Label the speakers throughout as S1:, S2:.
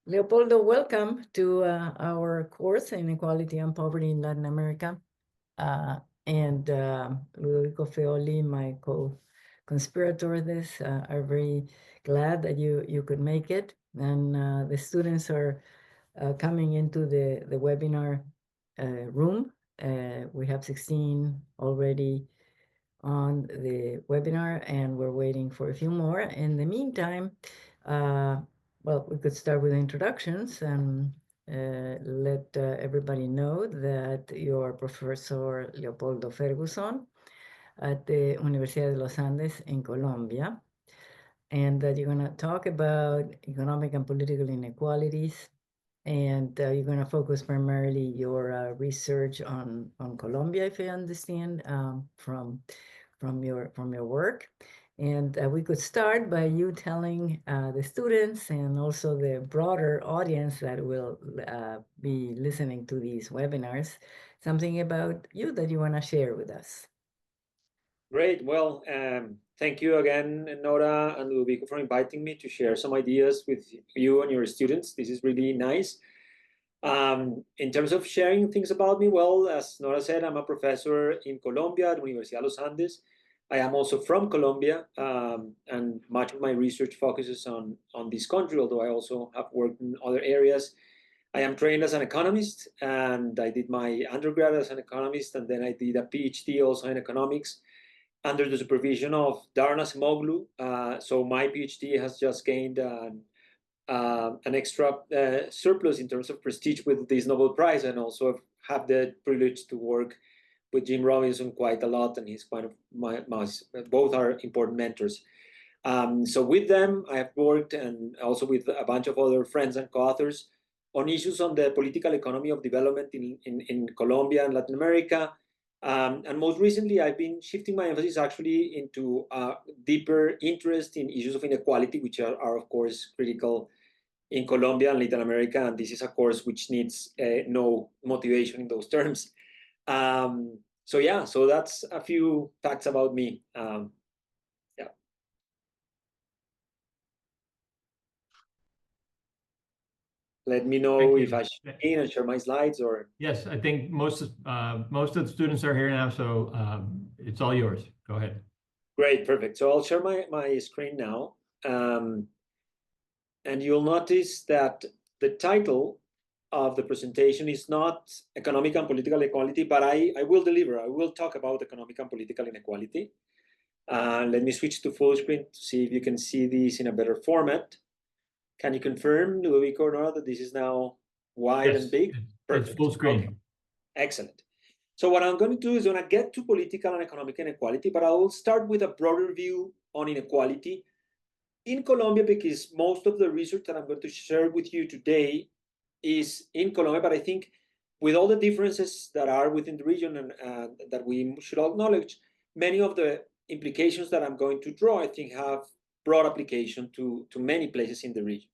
S1: Leopoldo, welcome to our course, Inequality and Poverty in Latin America. And Ludovico Feoli, my co-conspirator this, are very glad that you could make it. And the students are coming into the webinar room. We have 16 already on the webinar, and we're waiting for a few more. In the meantime, well, we could start with introductions and let everybody know that you are Professor Leopoldo Fergusson at the Universidad de los Andes in Colombia, and that you're going to talk about economic and political inequalities, and you're going to focus primarily your research on Colombia, if I understand, from your work. And we could start by you telling the students and also the broader audience that will be listening to these webinars something about you that you want to share with us.
S2: Great. Well, thank you again, Nora and Ludovico, for inviting me to share some ideas with you and your students. This is really nice. In terms of sharing things about me, well, as Nora said, I'm a professor in Colombia at Universidad de los Andes. I am also from Colombia, and much of my research focuses on this country, although I also have worked in other areas. I am trained as an economist, and I did my undergrad as an economist, and then I did a PhD also in economics under the supervision of Darren Acemoglu. So my PhD has just gained an extra surplus in terms of prestige with this Nobel Prize, and also have the privilege to work with Jim Robinson quite a lot, and he's one of my both are important mentors. So with them, I have worked, and also with a bunch of other friends and co-authors, on issues on the political economy of development in Colombia and Latin America. And most recently, I've been shifting my emphasis actually into deeper interest in issues of inequality, which are of course critical in Colombia and Latin America. And this is a course which needs no motivation in those terms. So yeah, so that's a few facts about me. Yeah. Let me know if I should begin and share my slides or.
S3: Yes, I think most of the students are here now, so it's all yours. Go ahead.
S2: Great, perfect. So I'll share my screen now. And you'll notice that the title of the presentation is not economic and political equality, but I will deliver. I will talk about economic and political inequality. Let me switch to full screen to see if you can see this in a better format. Can you confirm, Ludovico, or not, that this is now wide and big?
S3: Perfect. It's full screen.
S2: Okay. Excellent. So what I'm going to do is I'm going to get to political and economic inequality, but I will start with a broader view on inequality in Colombia, because most of the research that I'm going to share with you today is in Colombia, but I think with all the differences that are within the region and that we should acknowledge, many of the implications that I'm going to draw, I think, have broad application to many places in the region.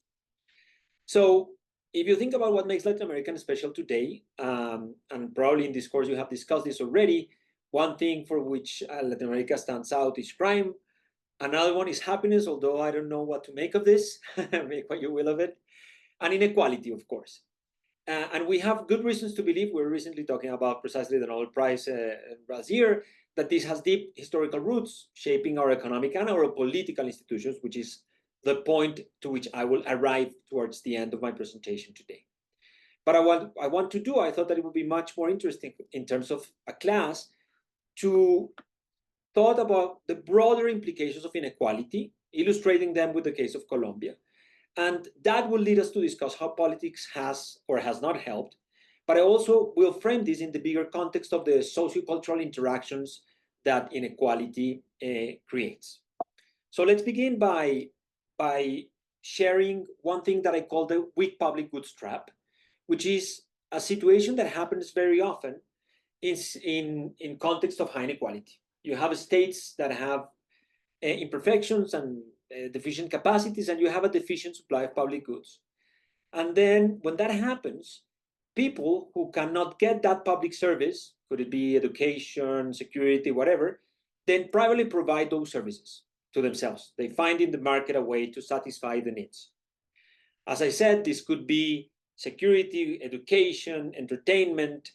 S2: So if you think about what makes Latin America special today, and probably in this course you have discussed this already, one thing for which Latin America stands out is crime. Another one is happiness, although I don't know what to make of this. Make what you will of it. And inequality, of course. And we have good reasons to believe, we're recently talking about precisely the Nobel Prize last year, that this has deep historical roots shaping our economic and our political institutions, which is the point to which I will arrive towards the end of my presentation today. But I thought that it would be much more interesting in terms of a class to thought about the broader implications of inequality, illustrating them with the case of Colombia. And that will lead us to discuss how politics has or has not helped. But I also will frame this in the bigger context of the sociocultural interactions that inequality creates. So let's begin by sharing one thing that I call the weak public goods trap, which is a situation that happens very often in context of high inequality. You have states that have imperfections and deficient capacities, and you have a deficient supply of public goods. And then when that happens, people who cannot get that public service, could it be education, security, whatever, then privately provide those services to themselves. They find in the market a way to satisfy the needs. As I said, this could be security, education, entertainment,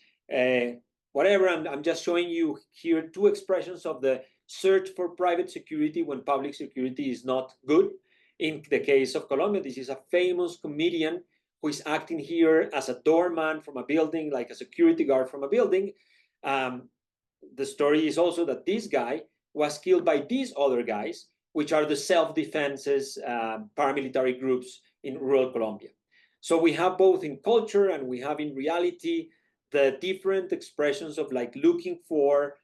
S2: whatever. I'm just showing you here two expressions of the search for private security when public security is not good. In the case of Colombia, this is a famous comedian who is acting here as a doorman from a building, like a security guard from a building. The story is also that this guy was killed by these other guys, which are the self-defenses, paramilitary groups in rural Colombia. So we have both in culture and we have in reality the different expressions of like looking for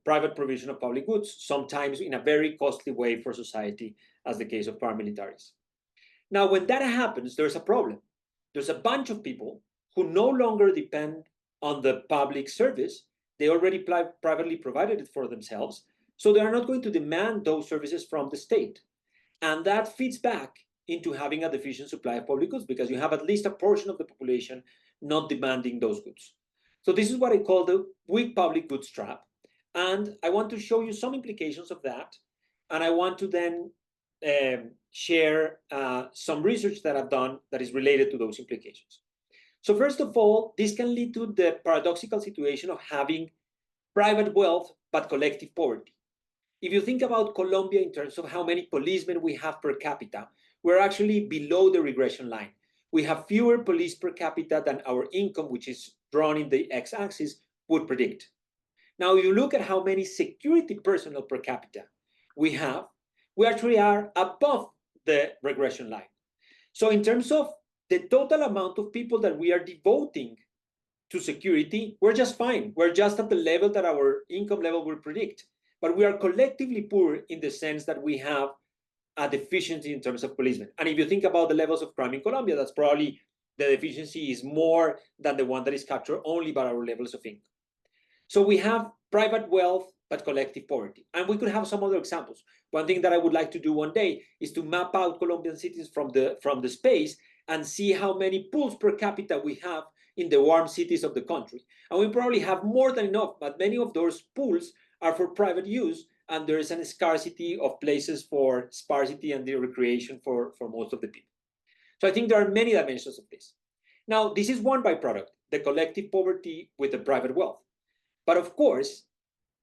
S2: private provision of public goods, sometimes in a very costly way for society, as the case of paramilitaries. Now, when that happens, there's a problem. There's a bunch of people who no longer depend on the public service. They already privately provided it for themselves. So they are not going to demand those services from the state. And that feeds back into having a deficient supply of public goods because you have at least a portion of the population not demanding those goods. So this is what I call the weak public goods trap. And I want to show you some implications of that. And I want to then share some research that I've done that is related to those implications. So first of all, this can lead to the paradoxical situation of having private wealth but collective poverty. If you think about Colombia in terms of how many policemen we have per capita, we're actually below the regression line. We have fewer police per capita than our income, which is drawn in the x-axis, would predict. Now, you look at how many security personnel per capita we have, we actually are above the regression line. So in terms of the total amount of people that we are devoting to security, we're just fine. We're just at the level that our income level will predict. But we are collectively poor in the sense that we have a deficiency in terms of policemen. And if you think about the levels of crime in Colombia, that's probably the deficiency is more than the one that is captured only by our levels of income. So we have private wealth, but collective poverty. And we could have some other examples. One thing that I would like to do one day is to map out Colombian cities from the space and see how many pools per capita we have in the warm cities of the country. And we probably have more than enough, but many of those pools are for private use, and there is a scarcity of places for sparsity and the recreation for most of the people. So I think there are many dimensions of this. Now, this is one byproduct, the collective poverty with the private wealth. But of course,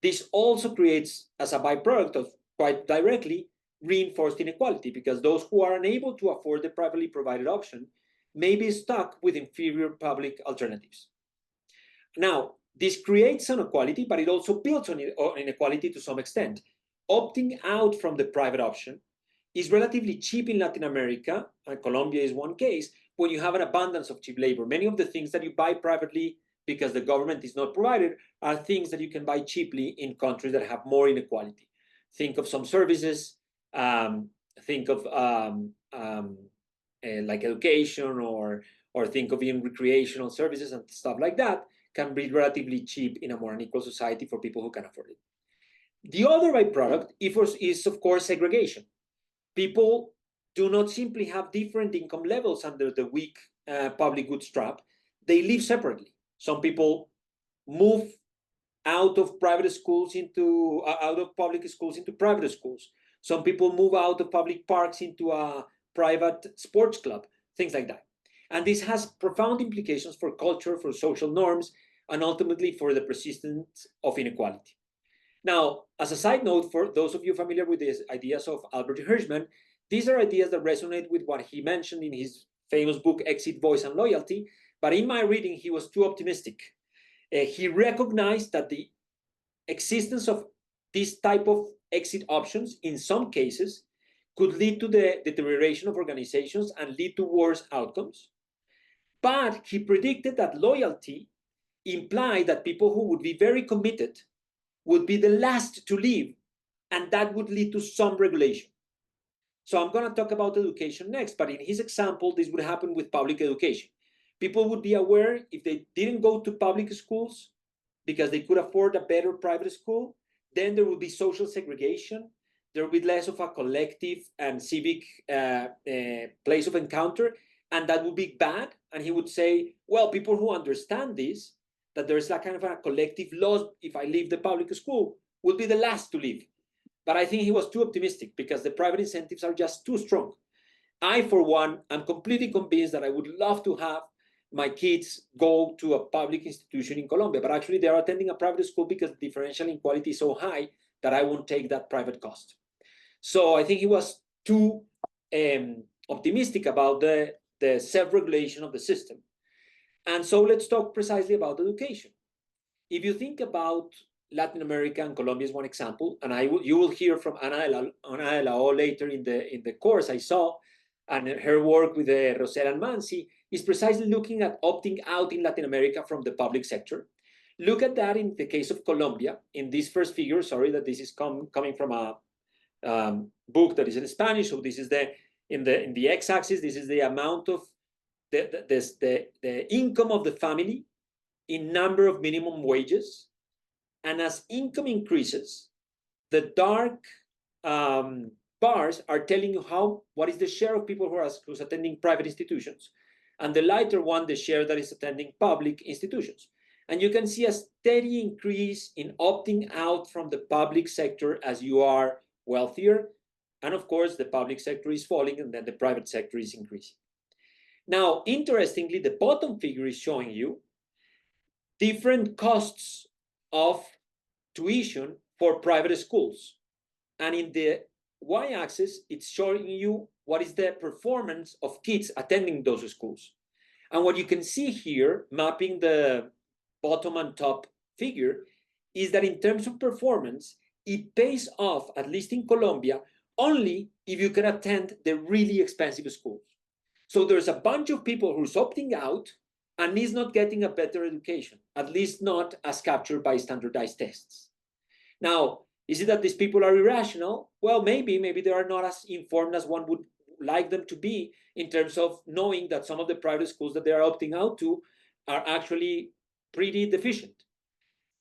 S2: this also creates, as a byproduct of quite directly, reinforced inequality, because those who are unable to afford the privately provided option may be stuck with inferior public alternatives. Now, this creates inequality, but it also builds on inequality to some extent. Opting out from the private option is relatively cheap in Latin America, and Colombia is one case, when you have an abundance of cheap labor. Many of the things that you buy privately because the government is not provided are things that you can buy cheaply in countries that have more inequality. Think of some services, think of like education, or think of even recreational services and stuff like that can be relatively cheap in a more unequal society for people who can afford it. The other byproduct is, of course, segregation. People do not simply have different income levels under the weak public goods trap. They live separately. Some people move out of private schools into out of public schools into private schools. Some people move out of public parks into a private sports club, things like that. And this has profound implications for culture, for social norms, and ultimately for the persistence of inequality. Now, as a side note, for those of you familiar with the ideas of Albert Hirschman, these are ideas that resonate with what he mentioned in his famous book, Exit, Voice, and Loyalty. But in my reading, he was too optimistic. He recognized that the existence of this type of exit options, in some cases, could lead to the deterioration of organizations and lead to worse outcomes. But he predicted that loyalty implied that people who would be very committed would be the last to leave, and that would lead to some regulation. So I'm going to talk about education next, but in his example, this would happen with public education. People would be aware if they didn't go to public schools because they could afford a better private school, then there would be social segregation. There would be less of a collective and civic place of encounter, and that would be bad. And he would say, well, people who understand this, that there's like kind of a collective loss if I leave the public school, will be the last to leave. But I think he was too optimistic because the private incentives are just too strong. I, for one, am completely convinced that I would love to have my kids go to a public institution in Colombia, but actually they are attending a private school because the differential inequality is so high that I won't take that private cost. So I think he was too optimistic about the self-regulation of the system. And so let's talk precisely about education. If you think about Latin America, and Colombia is one example, and you will hear from Ana de la O later in the course I saw, and her work with Rosel and Mansi is precisely looking at opting out in Latin America from the public sector. Look at that in the case of Colombia. In this first figure, sorry that this is coming from a book that is in Spanish. So this is in the x-axis. This is the amount of the income of the family in number of minimum wages, and as income increases, the dark bars are telling you what is the share of people who's attending private institutions, and the lighter one, the share that is attending public institutions. And you can see a steady increase in opting out from the public sector as you are wealthier. And of course, the public sector is falling and then the private sector is increasing. Now, interestingly, the bottom figure is showing you different costs of tuition for private schools. And in the y-axis, it's showing you what is the performance of kids attending those schools. And what you can see here, mapping the bottom and top figure, is that in terms of performance, it pays off, at least in Colombia, only if you can attend the really expensive schools. So there's a bunch of people who's opting out and is not getting a better education, at least not as captured by standardized tests. Now, is it that these people are irrational? Well, maybe they are not as informed as one would like them to be in terms of knowing that some of the private schools that they are opting out to are actually pretty deficient.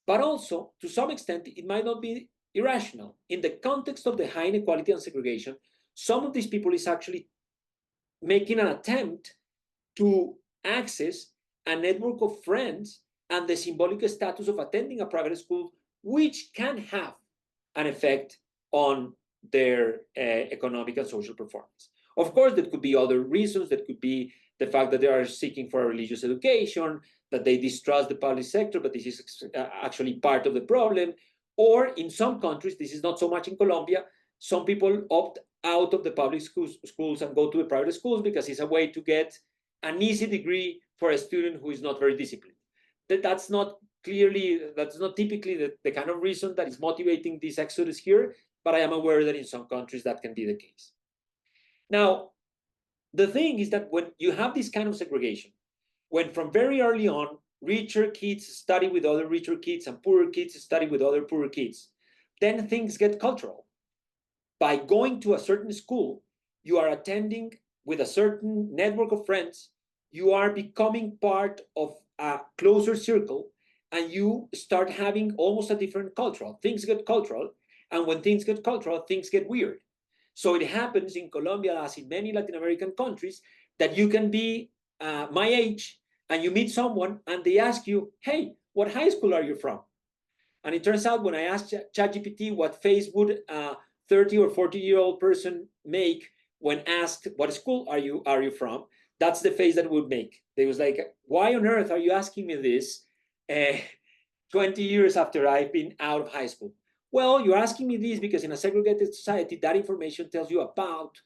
S2: But also, to some extent, it might not be irrational. In the context of the high inequality and segregation, some of these people is actually making an attempt to access a network of friends and the symbolic status of attending a private school, which can have an effect on their economic and social performance. Of course, there could be other reasons. That could be the fact that they are seeking for a religious education, that they distrust the public sector, but this is actually part of the problem. Or in some countries, this is not so much in Colombia, some people opt out of the public schools and go to the private schools because it's a way to get an easy degree for a student who is not very disciplined. That's not typically the kind of reason that is motivating this exodus here, but I am aware that in some countries that can be the case. Now, the thing is that when you have this kind of segregation, when from very early on, richer kids study with other richer kids and poorer kids study with other poorer kids, then things get cultural. By going to a certain school, you are attending with a certain network of friends, you are becoming part of a closer circle, and you start having almost a different cultural. Things get cultural, and when things get cultural, things get weird. So it happens in Colombia, as in many Latin American countries, that you can be my age, and you meet someone, and they ask you, hey, what high school are you from? And it turns out when I asked ChatGPT what face would a 30 or 40-year-old person make when asked, what school are you from? That's the face that would make. They was like, why on earth are you asking me this 20 years after I've been out of high school? Well, you're asking me this because in a segregated society, that information tells you about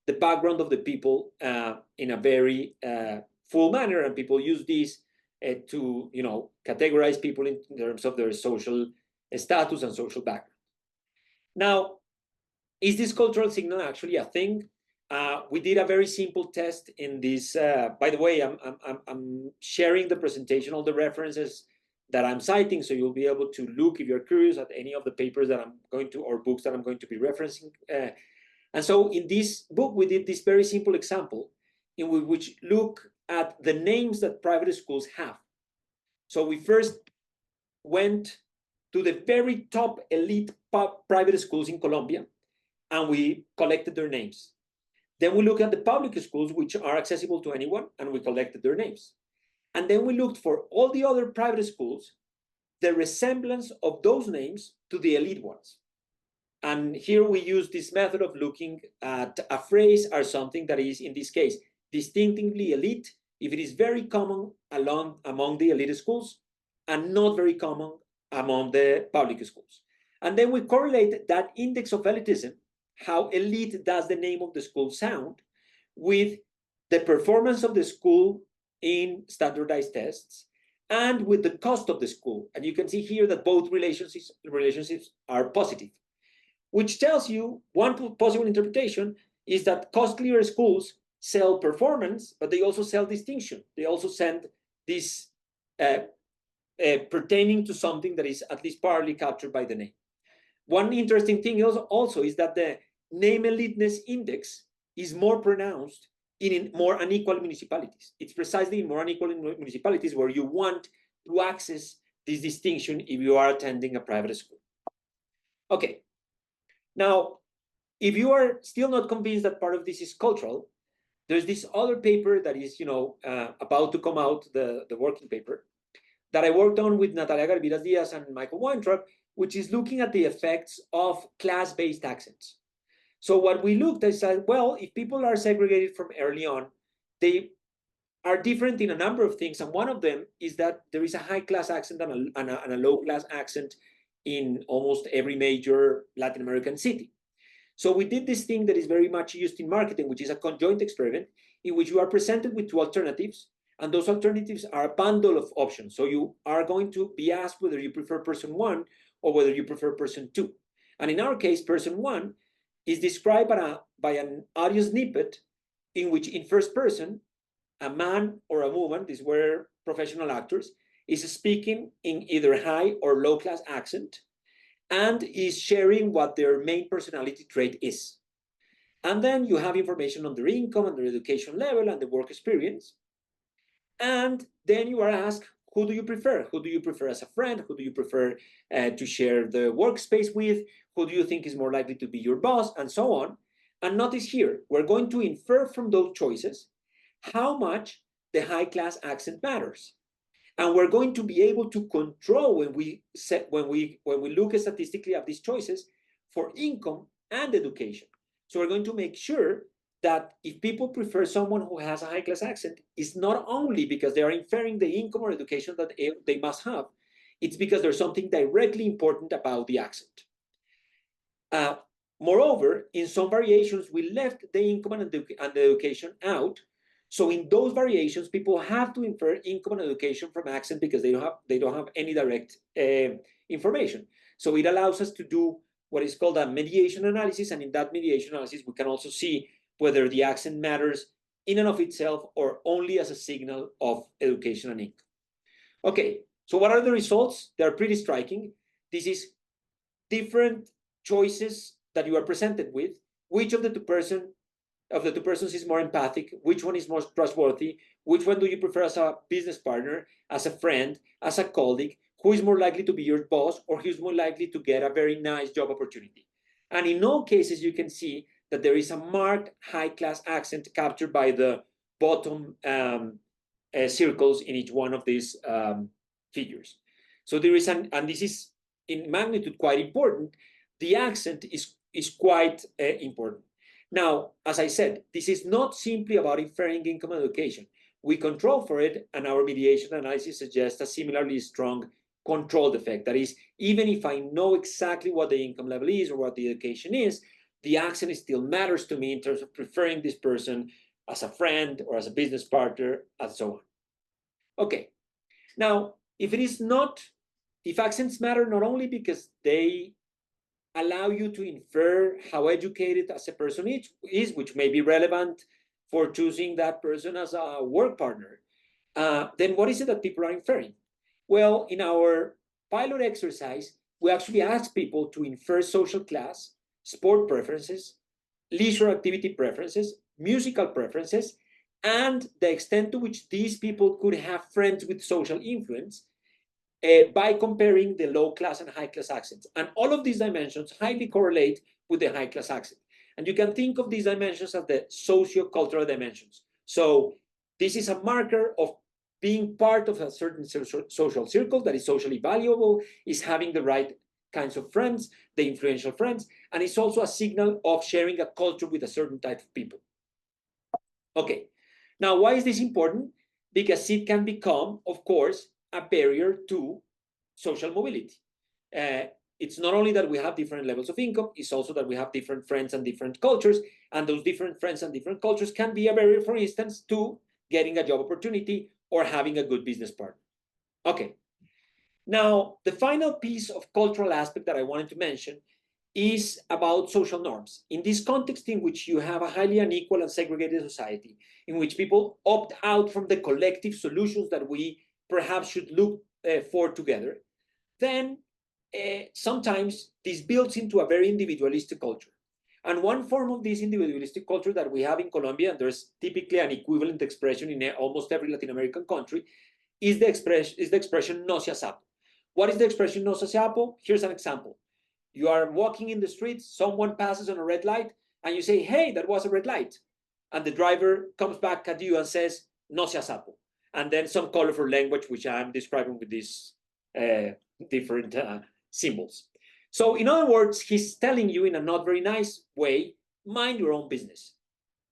S2: the background of the people in a very full manner, and people use this to categorize people in terms of their social status and social background. Now, is this cultural signal actually a thing? We did a very simple test in this. By the way, I'm sharing the presentation, all the references that I'm citing, so you'll be able to look, if you're curious, at any of the papers that I'm going to, or books that I'm going to be referencing. And so in this book, we did this very simple example in which look at the names that private schools have. So we first went to the very top elite private schools in Colombia, and we collected their names. Then we looked at the public schools, which are accessible to anyone, and we collected their names. And then we looked for all the other private schools, the resemblance of those names to the elite ones. And here we use this method of looking at a phrase or something that is, in this case, distinctively elite, if it is very common among the elite schools and not very common among the public schools. And then we correlate that index of elitism, how elite does the name of the school sound, with the performance of the school in standardized tests and with the cost of the school. And you can see here that both relationships are positive, which tells you one possible interpretation is that costlier schools sell performance, but they also sell distinction. They also send this pertaining to something that is at least partly captured by the name. One interesting thing also is that the name eliteness index is more pronounced in more unequal municipalities. It's precisely in more unequal municipalities where you want to access this distinction if you are attending a private school. Okay, now, if you are still not convinced that part of this is cultural, there's this other paper that is, about to come out, the working paper, that I worked on with Natalia Garviras Diaz and Michael Weintraub, which is looking at the effects of class-based accents. So what we looked at is that, well, if people are segregated from early on, they are different in a number of things. And one of them is that there is a high-class accent and a low-class accent in almost every major Latin American city. So we did this thing that is very much used in marketing, which is a conjoint experiment in which you are presented with two alternatives, and those alternatives are a bundle of options. So you are going to be asked whether you prefer person one or whether you prefer person two. And in our case, person one is described by an audio snippet in which in first person, a man or a woman, these were professional actors, is speaking in either high or low class accent and is sharing what their main personality trait is. And then you have information on their income and their education level and the work experience. And then you are asked, who do you prefer? Who do you prefer as a friend? Who do you prefer to share the workspace with? Who do you think is more likely to be your boss? And so on. And notice here, we're going to infer from those choices how much the high class accent matters. And we're going to be able to control when we look statistically at these choices for income and education. So we're going to make sure that if people prefer someone who has a high class accent, it's not only because they are inferring the income or education that they must have, it's because there's something directly important about the accent. Moreover, in some variations, we left the income and the education out. So in those variations, people have to infer income and education from accent because they don't have any direct information. So it allows us to do what is called a mediation analysis, and in that mediation analysis, we can also see whether the accent matters in and of itself or only as a signal of education and income. Okay, so what are the results? They're pretty striking. This is different choices that you are presented with. Which of the two persons is more empathic? Which one is more trustworthy? Which one do you prefer as a business partner, as a friend, as a colleague? Who is more likely to be your boss, or who is more likely to get a very nice job opportunity? And in all cases, you can see that there is a marked high-class accent captured by the bottom circles in each one of these figures. So there is and this is in magnitude quite important. The accent is quite important. Now, as I said, this is not simply about inferring income and education. We control for it, and our mediation analysis suggests a similarly strong controlled effect. That is, even if I know exactly what the income level is or what the education is, the accent still matters to me in terms of preferring this person as a friend or as a business partner, and so on. Okay, now, if accents matter not only because they allow you to infer how educated as a person is, which may be relevant for choosing that person as a work partner, then what is it that people are inferring? Well, in our pilot exercise, we actually asked people to infer social class, sport preferences, leisure activity preferences, musical preferences, and the extent to which these people could have friends with social influence by comparing the low class and high class accents. And all of these dimensions highly correlate with the high class accent. And you can think of these dimensions as the socio-cultural dimensions. So this is a marker of being part of a certain social circle that is socially valuable, is having the right kinds of friends, the influential friends, and it's also a signal of sharing a culture with a certain type of people. Okay, now why is this important? Because it can become, of course, a barrier to social mobility. It's not only that we have different levels of income, it's also that we have different friends and different cultures, and those different friends and different cultures can be a barrier, for instance, to getting a job opportunity or having a good business partner. Okay, now the final piece of cultural aspect that I wanted to mention is about social norms. In this context in which you have a highly unequal and segregated society, in which people opt out from the collective solutions that we perhaps should look for together, then sometimes this builds into a very individualistic culture. And one form of this individualistic culture that we have in Colombia, and there's typically an equivalent expression in almost every Latin American country, is the expression no seas sapo. What is the expression no seas sapo? Here's an example. You are walking in the streets, someone passes on a red light, and you say, hey, that was a red light. And the driver comes back at you and says, no seas sapo. And then some colorful language, which I'm describing with these different symbols. So in other words, he's telling you in a not very nice way, mind your own business.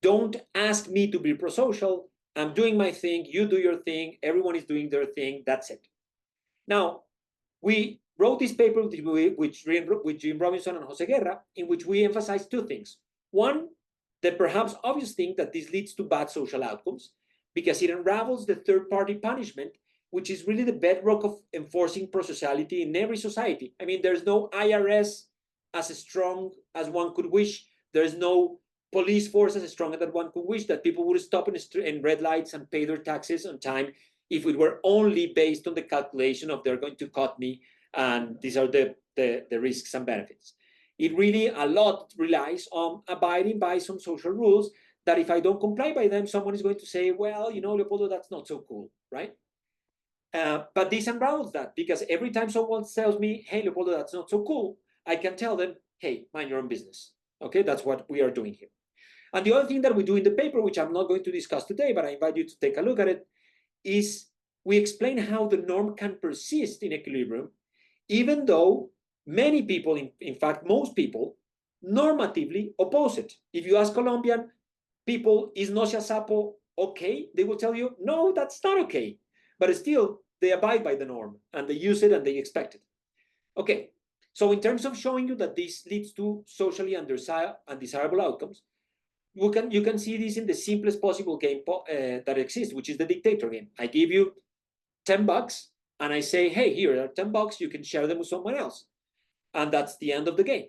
S2: Don't ask me to be pro-social. I'm doing my thing, you do your thing, everyone is doing their thing, that's it. Now, we wrote this paper with Jim Robinson and Jose Guerra, in which we emphasize two things. One, the perhaps obvious thing that this leads to bad social outcomes, because it unravels the third-party punishment, which is really the bedrock of enforcing prosociality in every society. I mean, there's no IRS as strong as one could wish. There's no police force as strong as one could wish, that people would stop in red lights and pay their taxes on time if it were only based on the calculation of they're going to cut me, and these are the risks and benefits. It really a lot relies on abiding by some social rules that if I don't comply by them, someone is going to say, well, you know, Leopoldo, that's not so cool, right? But this unravels that, because every time someone tells me, hey, Leopoldo, that's not so cool, I can tell them, hey, mind your own business. Okay, that's what we are doing here. And the other thing that we do in the paper, which I'm not going to discuss today, but I invite you to take a look at it, is we explain how the norm can persist in equilibrium, even though many people, in fact, most people, normatively oppose it. If you ask Colombian people, is no seas sapo okay? They will tell you, no, that's not okay. But still, they abide by the norm, and they use it, and they expect it. Okay, so in terms of showing you that this leads to socially undesirable outcomes, you can see this in the simplest possible game that exists, which is the dictator game. I give you $10 and I say, hey, here are $10, you can share them with someone else. And that's the end of the game.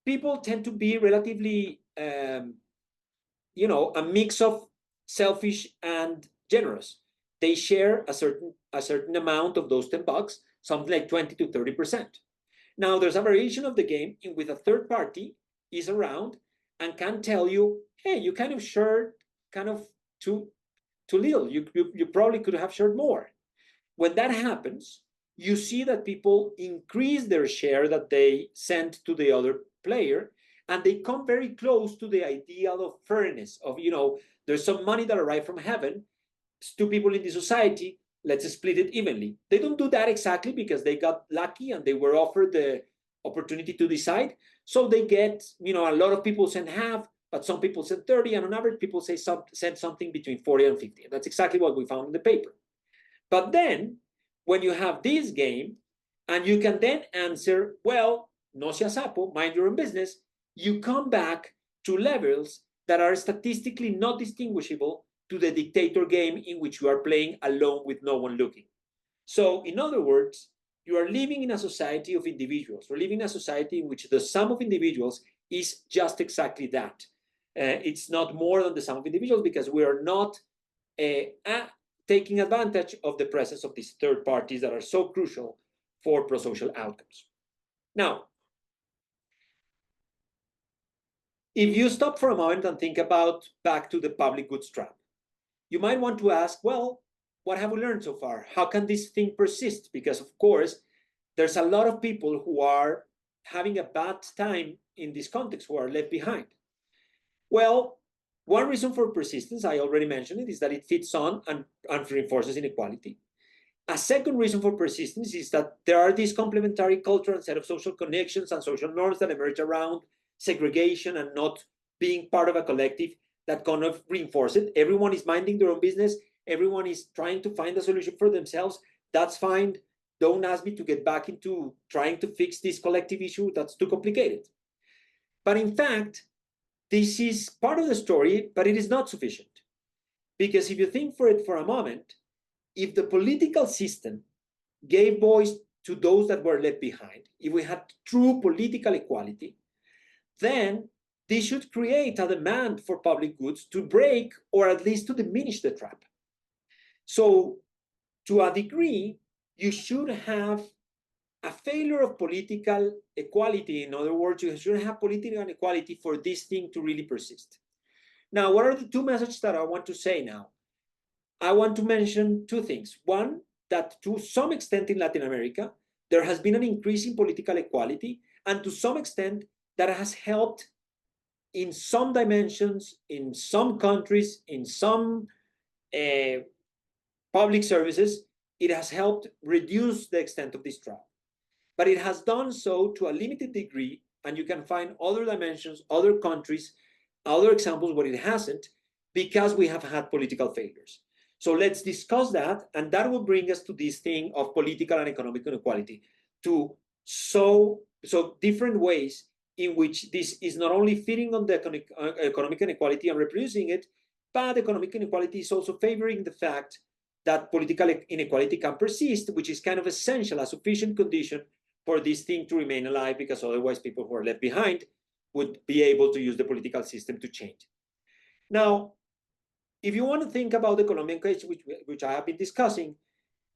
S2: People tend to be relatively, you know, a mix of selfish and generous. They share a certain amount of those $10, something like 20 to 30%. Now, there's a variation of the game in which a third party is around and can tell you, hey, you kind of shared kind of too little. You probably could have shared more. When that happens, you see that people increase their share that they send to the other player, and they come very close to the ideal of fairness, of, you know, there's some money that arrived from heaven, it's two people in the society, let's split it evenly. They don't do that exactly because they got lucky and they were offered the opportunity to decide. So they get, you know, a lot of people send half, but some people send 30, and on average, people send something between 40 and 50. And that's exactly what we found in the paper. But then, when you have this game, and you can then answer, well, no seas sapo, mind your own business, you come back to levels that are statistically not distinguishable to the dictator game in which you are playing alone with no one looking. So, in other words, you are living in a society of individuals. We're living in a society in which the sum of individuals is just exactly that. It's not more than the sum of individuals, because we are not taking advantage of the presence of these third parties that are so crucial for pro-social outcomes. Now, if you stop for a moment and think about back to the public goods trap, you might want to ask, well, what have we learned so far? How can this thing persist? Because, of course, there's a lot of people who are having a bad time in this context, who are left behind. Well, one reason for persistence, I already mentioned it, is that it fits on and reinforces inequality. A second reason for persistence is that there are these complementary culture and set of social connections and social norms that emerge around segregation and not being part of a collective that kind of reinforce it. Everyone is minding their own business. Everyone is trying to find a solution for themselves. That's fine. Don't ask me to get back into trying to fix this collective issue. That's too complicated. But in fact, this is part of the story, but it is not sufficient. Because if you think for it for a moment, if the political system gave voice to those that were left behind, if we had true political equality, then this should create a demand for public goods to break or at least to diminish the trap. So to a degree, you should have a failure of political equality. In other words, you should have political inequality for this thing to really persist. Now, what are the two messages that I want to say now? I want to mention two things. One, that to some extent in Latin America, there has been an increase in political equality, and to some extent that has helped in some dimensions, in some countries, in some public services, it has helped reduce the extent of this trap. But it has done so to a limited degree, and you can find other dimensions, other countries, other examples where it hasn't, because we have had political failures. So let's discuss that, and that will bring us to this thing of political and economic inequality, to so different ways in which this is not only feeding on the economic inequality and reproducing it, but economic inequality is also favoring the fact that political inequality can persist, which is kind of essential, a sufficient condition for this thing to remain alive, because otherwise people who are left behind would be able to use the political system to change. Now, if you want to think about the Colombian case, which I have been discussing,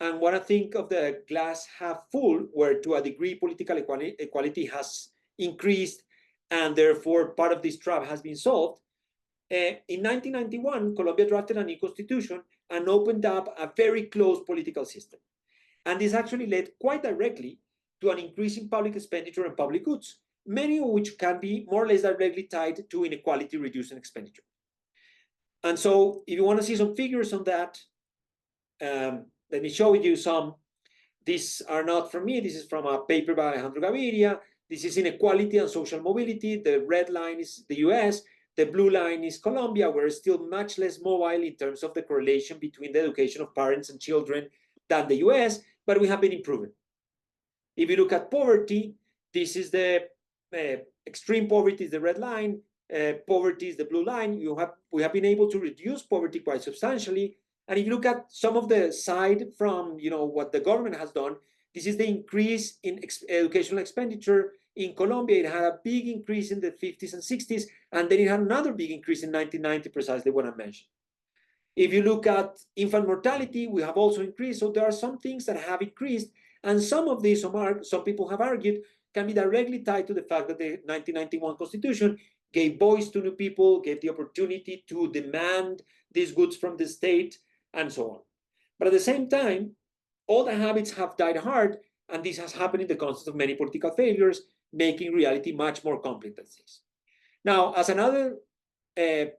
S2: and want to think of the glass half full, where to a degree political equality has increased, and therefore part of this trap has been solved, in 1991, Colombia drafted a new constitution and opened up a very closed political system. And this actually led quite directly to an increase in public expenditure and public goods, many of which can be more or less directly tied to inequality reducing expenditure. And so if you want to see some figures on that, let me show you some. These are not from me. This is from a paper by Alejandro Gaviria. This is inequality and social mobility. The red line is the US. The blue line is Colombia. We're still much less mobile in terms of the correlation between the education of parents and children than the US, but we have been improving. If you look at poverty, this is the extreme poverty is the red line. Poverty is the blue line. We have been able to reduce poverty quite substantially. And if you look at some of the side from what the government has done, this is the increase in educational expenditure in Colombia. It had a big increase in the 50s and 60s, and then it had another big increase in 1990, precisely what I mentioned. If you look at infant mortality, we have also increased. So there are some things that have increased, and some of these, some people have argued, can be directly tied to the fact that the 1991 Constitution gave voice to new people, gave the opportunity to demand these goods from the state, and so on. But at the same time, all the habits have died hard, and this has happened in the context of many political failures, making reality much more complex than this. Now, as another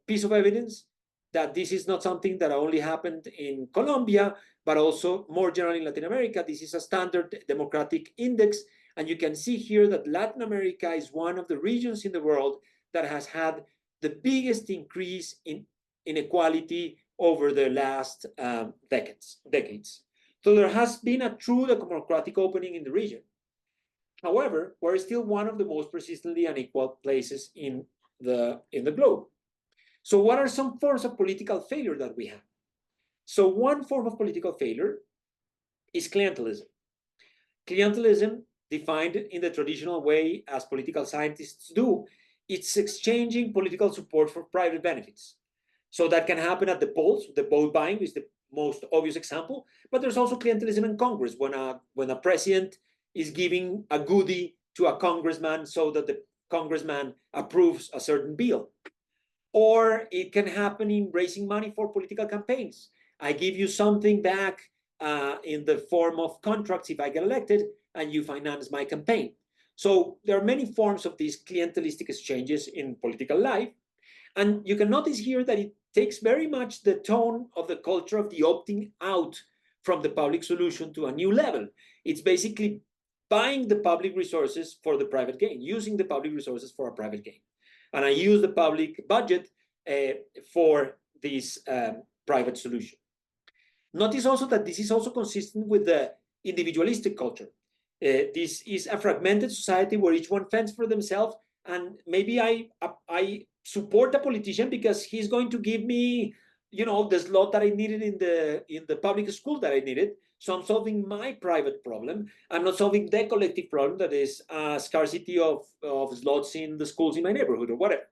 S2: piece of evidence that this is not something that only happened in Colombia, but also more generally in Latin America, this is a standard democratic index, and you can see here that Latin America is one of the regions in the world that has had the biggest increase in inequality over the last decades. So there has been a true democratic opening in the region. However, we're still one of the most persistently unequal places in the globe. So what are some forms of political failure that we have? So one form of political failure is clientelism. Clientelism, defined in the traditional way as political scientists do, it's exchanging political support for private benefits. So that can happen at the polls. The vote buying is the most obvious example, but there's also clientelism in Congress when a president is giving a goodie to a congressman so that the congressman approves a certain bill. Or it can happen in raising money for political campaigns. I give you something back in the form of contracts if I get elected, and you finance my campaign. So there are many forms of these clientelistic exchanges in political life. And you can notice here that it takes very much the tone of the culture of the opting out from the public solution to a new level. It's basically buying the public resources for the private gain, using the public resources for a private gain. And I use the public budget for this private solution. Notice also that this is also consistent with the individualistic culture. This is a fragmented society where each one fends for themselves, and maybe I support a politician because he's going to give me, you know, the slot that I needed in the public school that I needed. So I'm solving my private problem. I'm not solving the collective problem that is scarcity of slots in the schools in my neighborhood or whatever.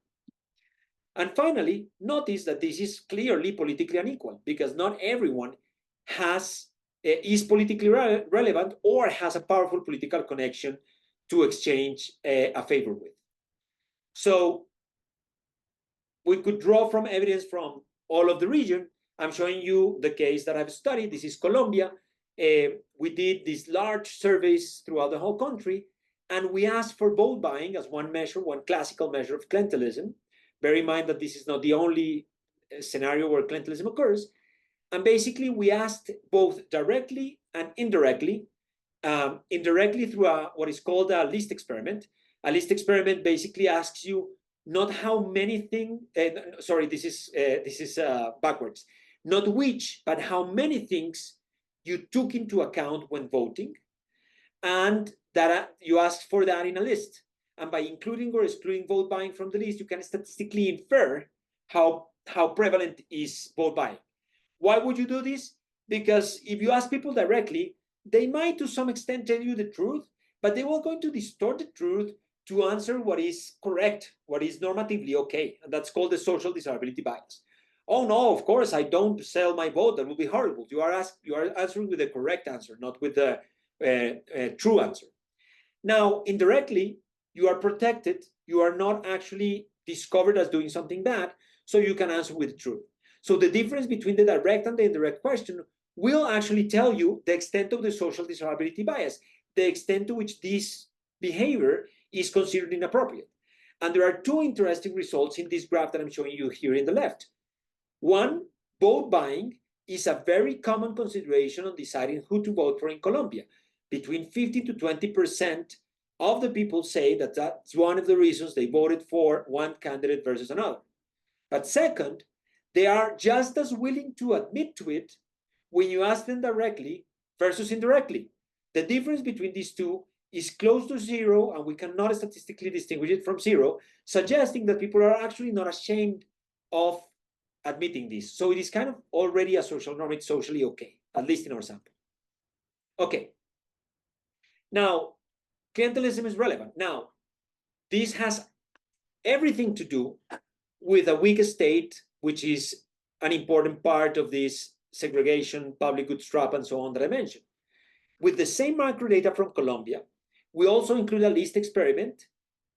S2: And finally, notice that this is clearly politically unequal because not everyone is politically relevant or has a powerful political connection to exchange a favor with. So we could draw from evidence from all of the region. I'm showing you the case that I've studied. This is Colombia. We did these large surveys throughout the whole country, and we asked for vote buying as one measure, one classical measure of clientelism. Bear in mind that this is not the only scenario where clientelism occurs. And basically, we asked both directly and indirectly, indirectly through what is called a list experiment. A list experiment basically asks you not how many things, sorry, this is backwards. Not which, but how many things you took into account when voting. And that you asked for that in a list. And by including or excluding vote buying from the list, you can statistically infer how prevalent is vote buying. Why would you do this? Because if you ask people directly, they might to some extent tell you the truth, but they were going to distort the truth to answer what is correct, what is normatively okay. And that's called the social desirability bias. Oh no, of course, I don't sell my vote. That would be horrible. You are answering with the correct answer, not with the true answer. Now, indirectly, you are protected. You are not actually discovered as doing something bad, so you can answer with the truth. So the difference between the direct and the indirect question will actually tell you the extent of the social desirability bias, the extent to which this behavior is considered inappropriate. And there are two interesting results in this graph that I'm showing you here in the left. One, vote buying is a very common consideration on deciding who to vote for in Colombia. Between 50 to 20% of the people say that that's one of the reasons they voted for one candidate versus another. But second, they are just as willing to admit to it when you ask them directly versus indirectly. The difference between these two is close to zero, and we cannot statistically distinguish it from zero, suggesting that people are actually not ashamed of admitting this. So it is kind of already a social norm. It's socially okay, at least in our sample. Okay. Now, clientelism is relevant. Now, this has everything to do with a weak state, which is an important part of this segregation, public goods trap, and so on that I mentioned. With the same macro data from Colombia, we also include a list experiment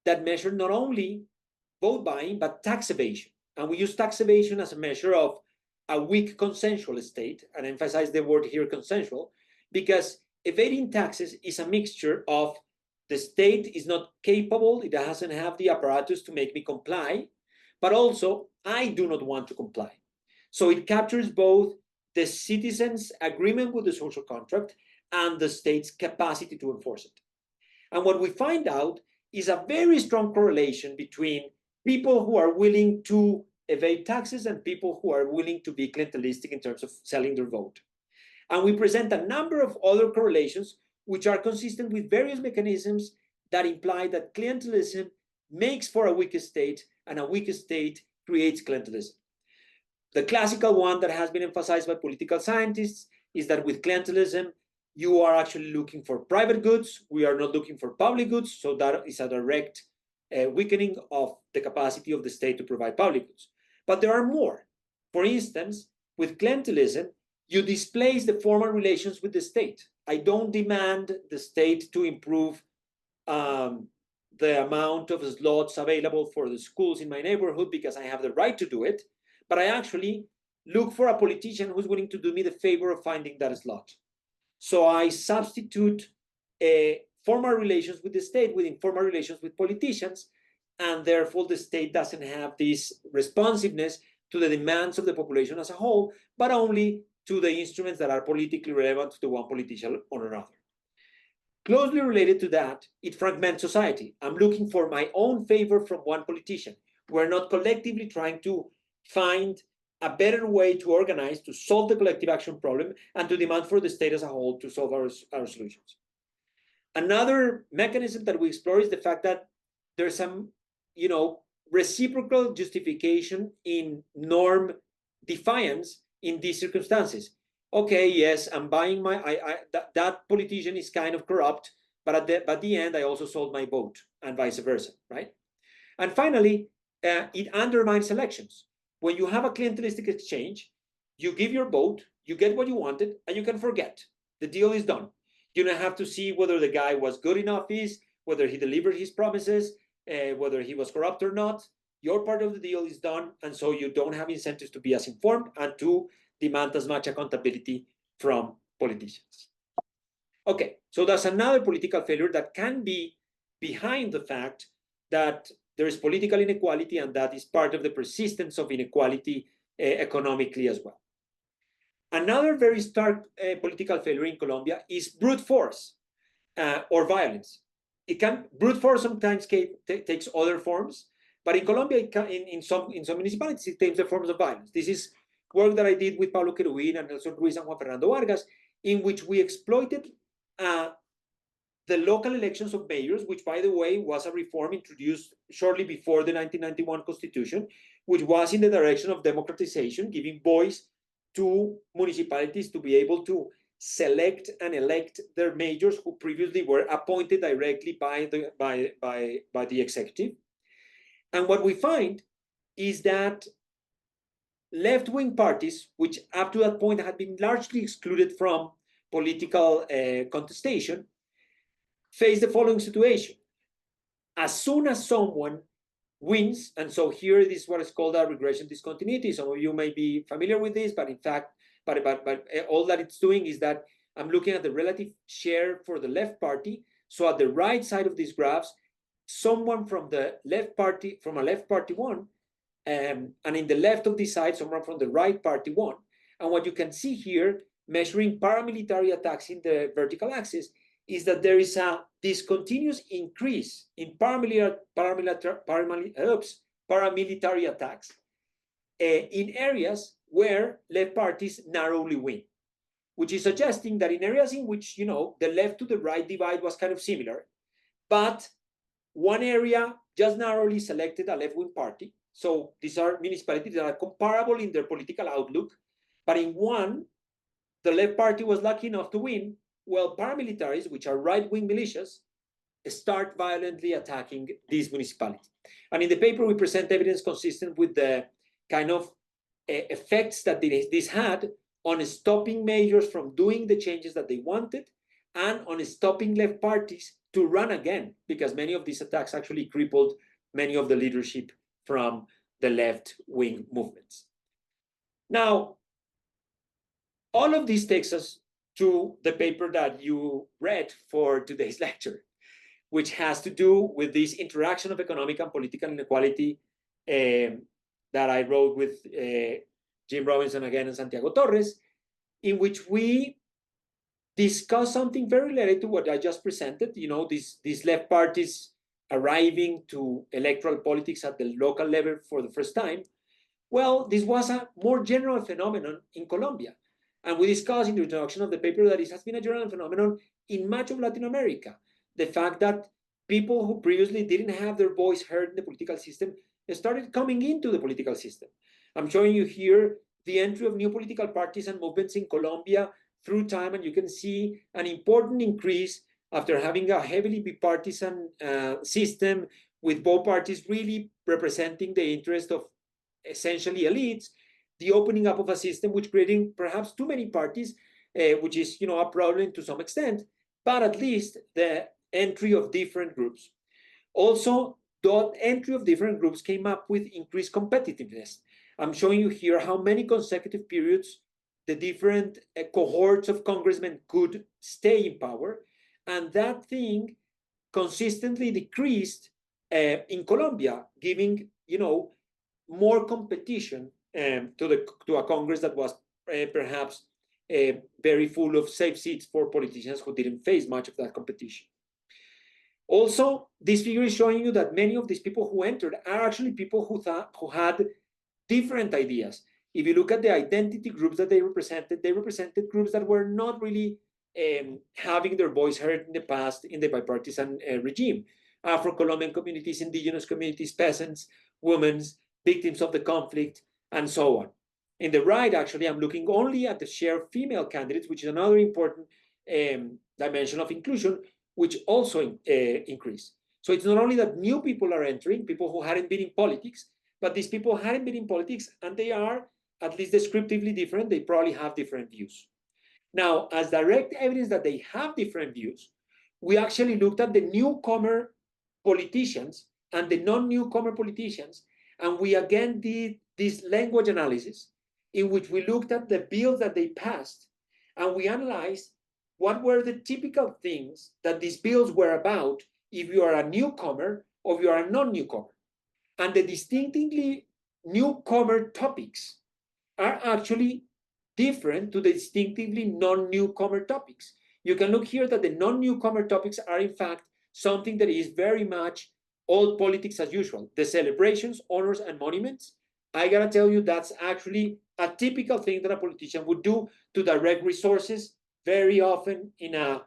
S2: that measured not only vote buying, but tax evasion. And we use tax evasion as a measure of a weak consensual state, and emphasize the word here consensual, because evading taxes is a mixture of the state is not capable, it doesn't have the apparatus to make me comply, but also I do not want to comply. So it captures both the citizens' agreement with the social contract and the state's capacity to enforce it. And what we find out is a very strong correlation between people who are willing to evade taxes and people who are willing to be clientelistic in terms of selling their vote. And we present a number of other correlations which are consistent with various mechanisms that imply that clientelism makes for a weak state, and a weak state creates clientelism. The classical one that has been emphasized by political scientists is that with clientelism, you are actually looking for private goods. We are not looking for public goods. So that is a direct weakening of the capacity of the state to provide public goods. But there are more. For instance, with clientelism, you displace the formal relations with the state. I don't demand the state to improve the amount of slots available for the schools in my neighborhood because I have the right to do it, but I actually look for a politician who's willing to do me the favor of finding that slot. So I substitute formal relations with the state with informal relations with politicians, and therefore the state doesn't have this responsiveness to the demands of the population as a whole, but only to the instruments that are politically relevant to the one politician or another. Closely related to that, it fragments society. I'm looking for my own favor from one politician. We're not collectively trying to find a better way to organize, to solve the collective action problem, and to demand for the state as a whole to solve our solutions. Another mechanism that we explore is the fact that there's some, reciprocal justification in norm defiance in these circumstances. Okay, yes, I'm buying that politician is kind of corrupt, but at the end, I also sold my vote, and vice versa, right? And finally, it undermines elections. When you have a clientelistic exchange, you give your vote, you get what you wanted, and you can forget. The deal is done. You don't have to see whether the guy was good in office, whether he delivered his promises, whether he was corrupt or not. Your part of the deal is done, and so you don't have incentives to be as informed and to demand as much accountability from politicians. Okay, so that's another political failure that can be behind the fact that there is political inequality, and that is part of the persistence of inequality economically as well. Another very stark political failure in Colombia is brute force or violence. Brute force sometimes takes other forms, but in Colombia, in some municipalities, it takes the forms of violence. This is work that I did with Pablo Querubin and Nelson Ruiz and Juan Fernando Vargas, in which we exploited the local elections of mayors, which, by the way, was a reform introduced shortly before the 1991 Constitution, which was in the direction of democratization, giving voice to municipalities to be able to select and elect their mayors who previously were appointed directly by the executive. And what we find is that left-wing parties, which up to that point had been largely excluded from political contestation, face the following situation. As soon as someone wins, and so here this is what is called a regression discontinuity. Some of you may be familiar with this, but in fact, but all that it's doing is that I'm looking at the relative share for the left party. So at the right side of these graphs, someone from the left party, from a left party won, and in the left of this side, someone from the right party won. And what you can see here, measuring paramilitary attacks in the vertical axis, is that there is a discontinuous increase in paramilitary attacks in areas where left parties narrowly win, which is suggesting that in areas in which, the left to the right divide was kind of similar, but one area just narrowly selected a left-wing party. So these are municipalities that are comparable in their political outlook, but in one, the left party was lucky enough to win. Well, paramilitaries, which are right-wing militias, start violently attacking these municipalities. And in the paper, we present evidence consistent with the kind of effects that this had on stopping mayors from doing the changes that they wanted, and on stopping left parties to run again, because many of these attacks actually crippled many of the leadership from the left-wing movements. Now, all of this takes us to the paper that you read for today's lecture, which has to do with this interaction of economic and political inequality that I wrote with Jim Robinson again and Santiago Torres, in which we discuss something very related to what I just presented, these left parties arriving to electoral politics at the local level for the first time. Well, this was a more general phenomenon in Colombia. And we discussed in the introduction of the paper that it has been a general phenomenon in much of Latin America. The fact that people who previously didn't have their voice heard in the political system started coming into the political system. I'm showing you here the entry of new political parties and movements in Colombia through time, and you can see an important increase after having a heavily bipartisan system, with both parties really representing the interest of essentially elites, the opening up of a system which creating perhaps too many parties, which is a problem to some extent, but at least the entry of different groups. Also, the entry of different groups came up with increased competitiveness. I'm showing you here how many consecutive periods the different cohorts of congressmen could stay in power, and that thing consistently decreased in Colombia, giving more competition to a Congress that was perhaps very full of safe seats for politicians who didn't face much of that competition. Also, this figure is showing you that many of these people who entered are actually people who had different ideas. If you look at the identity groups that they represented groups that were not really having their voice heard in the past in the bipartisan regime. Afro-Colombian communities, indigenous communities, peasants, women, victims of the conflict, and so on. In the right, actually, I'm looking only at the share of female candidates, which is another important dimension of inclusion, which also increased. So it's not only that new people are entering, people who hadn't been in politics, but these people hadn't been in politics, and they are at least descriptively different. They probably have different views. Now, as direct evidence that they have different views, we actually looked at the newcomer politicians and the non-newcomer politicians, and we again did this language analysis in which we looked at the bills that they passed, and we analyzed what were the typical things that these bills were about if you are a newcomer or if you are a non-newcomer. And the distinctively newcomer topics are actually different to the distinctively non-newcomer topics. You can look here that the non-newcomer topics are in fact something that is very much old politics as usual. The celebrations, honors, and monuments, I gotta tell you, that's actually a typical thing that a politician would do to direct resources, very often in a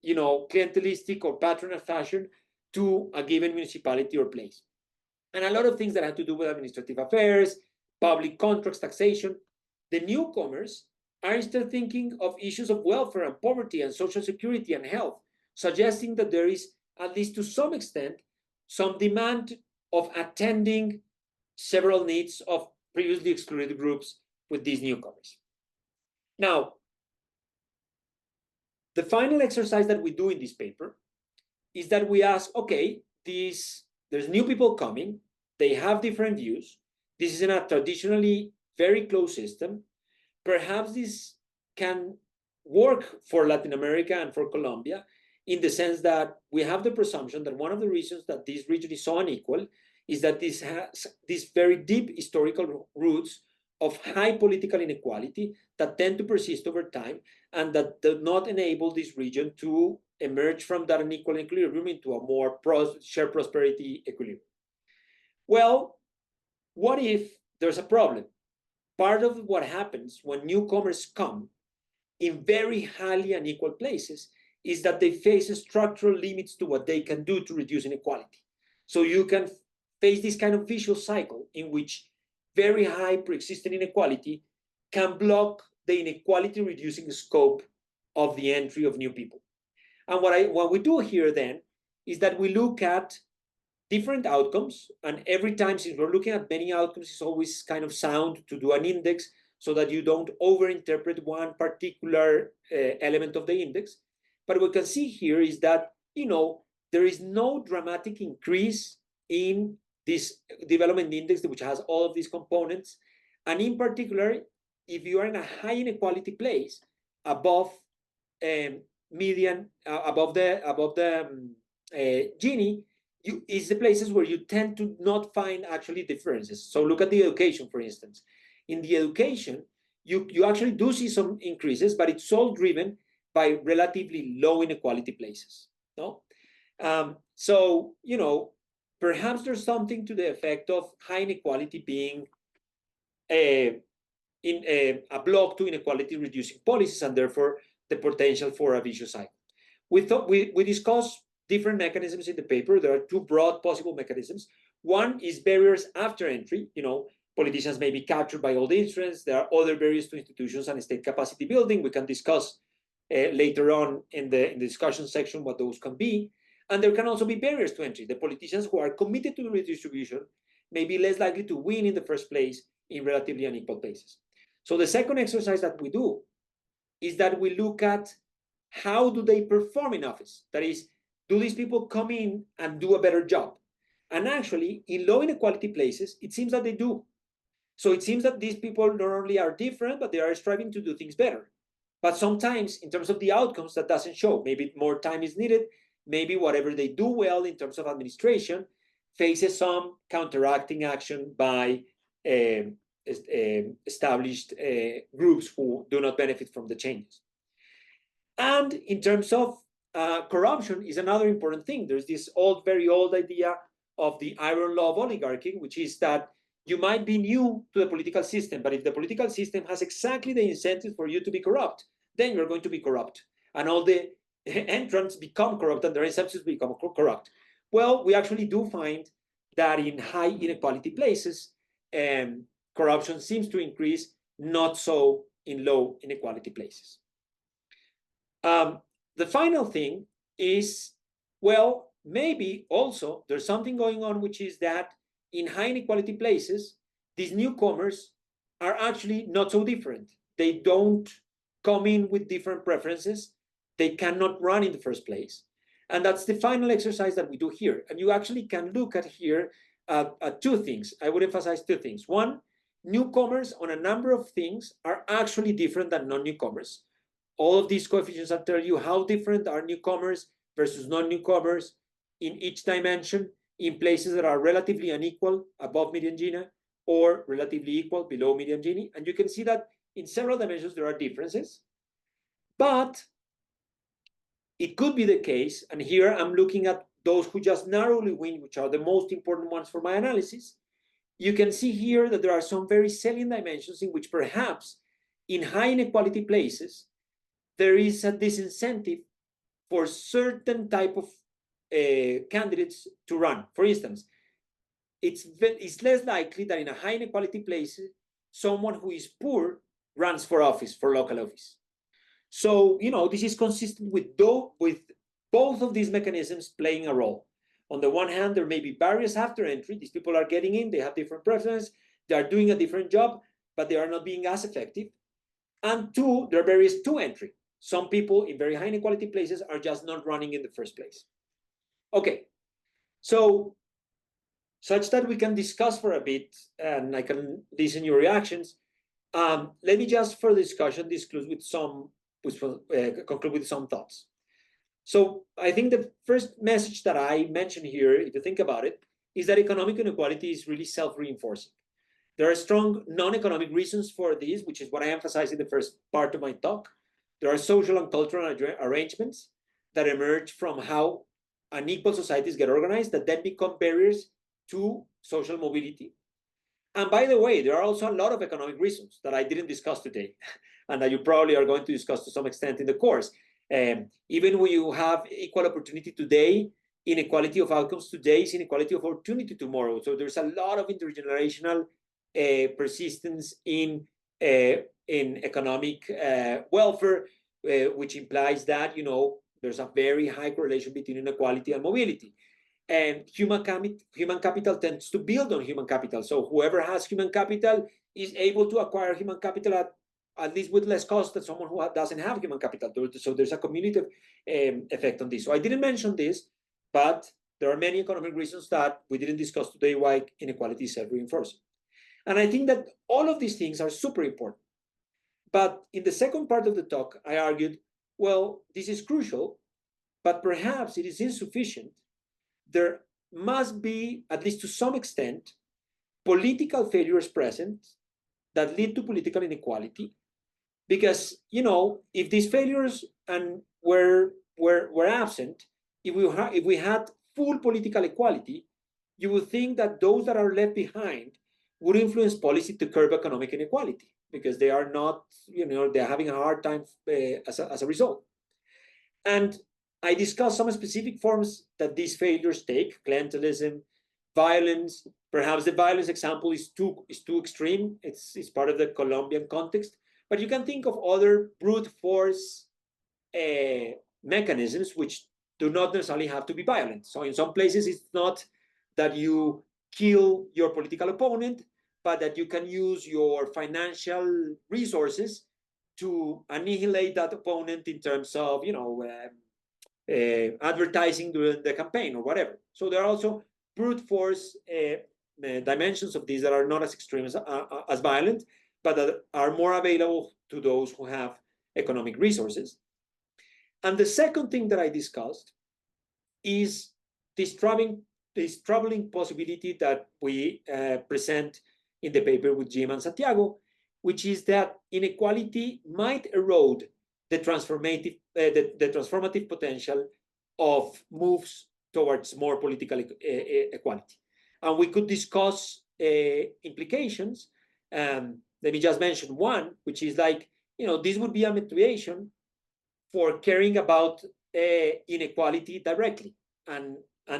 S2: clientelistic or patronage fashion, to a given municipality or place. And a lot of things that have to do with administrative affairs, public contracts, taxation. The newcomers are instead thinking of issues of welfare and poverty and social security and health, suggesting that there is, at least to some extent, some demand of attending several needs of previously excluded groups with these newcomers. Now, the final exercise that we do in this paper is that we ask, okay, there's new people coming, they have different views, this is in a traditionally very closed system, perhaps this can work for Latin America and for Colombia in the sense that we have the presumption that one of the reasons that this region is so unequal is that this has these very deep historical roots of high political inequality that tend to persist over time and that do not enable this region to emerge from that unequal equilibrium into a more shared prosperity equilibrium. Well, what if there's a problem? Part of what happens when newcomers come in very highly unequal places is that they face structural limits to what they can do to reduce inequality. So you can face this kind of vicious cycle in which very high pre-existing inequality can block the inequality reducing scope of the entry of new people. And what we do here then is that we look at different outcomes, and every time, since we're looking at many outcomes, it's always kind of sound to do an index so that you don't overinterpret one particular element of the index. But what we can see here is that, there is no dramatic increase in this development index, which has all of these components. And in particular, if you are in a high inequality place, above median, above the Gini, is the places where you tend to not find actually differences. So look at the education, for instance. In the education, you actually do see some increases, but it's all driven by relatively low inequality places. No, so perhaps there's something to the effect of high inequality being a block to inequality reducing policies, and therefore the potential for a vicious cycle. We discussed different mechanisms in the paper. There are two broad possible mechanisms. One is barriers after entry. Politicians may be captured by old instruments. There are other barriers to institutions and state capacity building. We can discuss later on in the discussion section what those can be. And there can also be barriers to entry. The politicians who are committed to the redistribution may be less likely to win in the first place in relatively unequal places. So the second exercise that we do is that we look at how do they perform in office. That is, do these people come in and do a better job? And actually, in low inequality places, it seems that they do. So it seems that these people not only are different, but they are striving to do things better. But sometimes, in terms of the outcomes, that doesn't show. Maybe more time is needed. Maybe whatever they do well in terms of administration faces some counteracting action by established groups who do not benefit from the changes. And in terms of corruption is another important thing. There's this very old idea of the iron law of oligarchy, which is that you might be new to the political system, but if the political system has exactly the incentive for you to be corrupt, then you're going to be corrupt. And all the entrants become corrupt and their incentives become corrupt. Well, we actually do find that in high inequality places, corruption seems to increase, not so in low inequality places. The final thing is, well, maybe also there's something going on, which is that in high inequality places, these newcomers are actually not so different. They don't come in with different preferences. They cannot run in the first place. And that's the final exercise that we do here. And you actually can look at here at two things. I would emphasize two things. One, newcomers on a number of things are actually different than non-newcomers. All of these coefficients will tell you how different are newcomers versus non-newcomers in each dimension, in places that are relatively unequal, above median Gini, or relatively equal, below median Gini. And you can see that in several dimensions there are differences. But it could be the case, and here I'm looking at those who just narrowly win, which are the most important ones for my analysis. You can see here that there are some very salient dimensions in which perhaps in high inequality places, there is a disincentive for certain type of candidates to run. For instance, it's less likely that in a high inequality place, someone who is poor runs for office, for local office. So, this is consistent with both of these mechanisms playing a role. On the one hand, there may be barriers after entry. These people are getting in, they have different preferences, they are doing a different job, but they are not being as effective. And two, there are barriers to entry. Some people in very high inequality places are just not running in the first place. Okay, so such that we can discuss for a bit and I can listen your reactions. Let me just for the discussion conclude with some thoughts. So I think the first message that I mentioned here, if you think about it, is that economic inequality is really self-reinforcing. There are strong non-economic reasons for this, which is what I emphasized in the first part of my talk. There are social and cultural arrangements that emerge from how unequal societies get organized that then become barriers to social mobility. And by the way, there are also a lot of economic reasons that I didn't discuss today and that you probably are going to discuss to some extent in the course. Even when you have equal opportunity today, inequality of outcomes today is inequality of opportunity tomorrow. So there's a lot of intergenerational persistence in economic welfare, which implies that, there's a very high correlation between inequality and mobility. And human capital tends to build on human capital. So whoever has human capital is able to acquire human capital at least with less cost than someone who doesn't have human capital. So there's a cumulative effect on this. So I didn't mention this, but there are many economic reasons that we didn't discuss today why inequality is self-reinforcing. And I think that all of these things are super important. But in the second part of the talk, I argued, well, this is crucial, but perhaps it is insufficient. There must be, at least to some extent, political failures present that lead to political inequality. Because, if these failures were absent, if we had full political equality, you would think that those that are left behind would influence policy to curb economic inequality because they are not, they're having a hard time as a result. And I discussed some specific forms that these failures take: clientelism, violence. Perhaps the violence example is too extreme. It's part of the Colombian context. But you can think of other brute force mechanisms which do not necessarily have to be violent. So in some places, it's not that you kill your political opponent, but that you can use your financial resources to annihilate that opponent in terms of, advertising during the campaign or whatever. So there are also brute force dimensions of these that are not as extreme as violent, but that are more available to those who have economic resources. And the second thing that I discussed is this troubling possibility that we present in the paper with Jim and Santiago, which is that inequality might erode the transformative potential of moves towards more political equality. And we could discuss implications. Let me just mention one, which is like, this would be a motivation for caring about inequality directly, and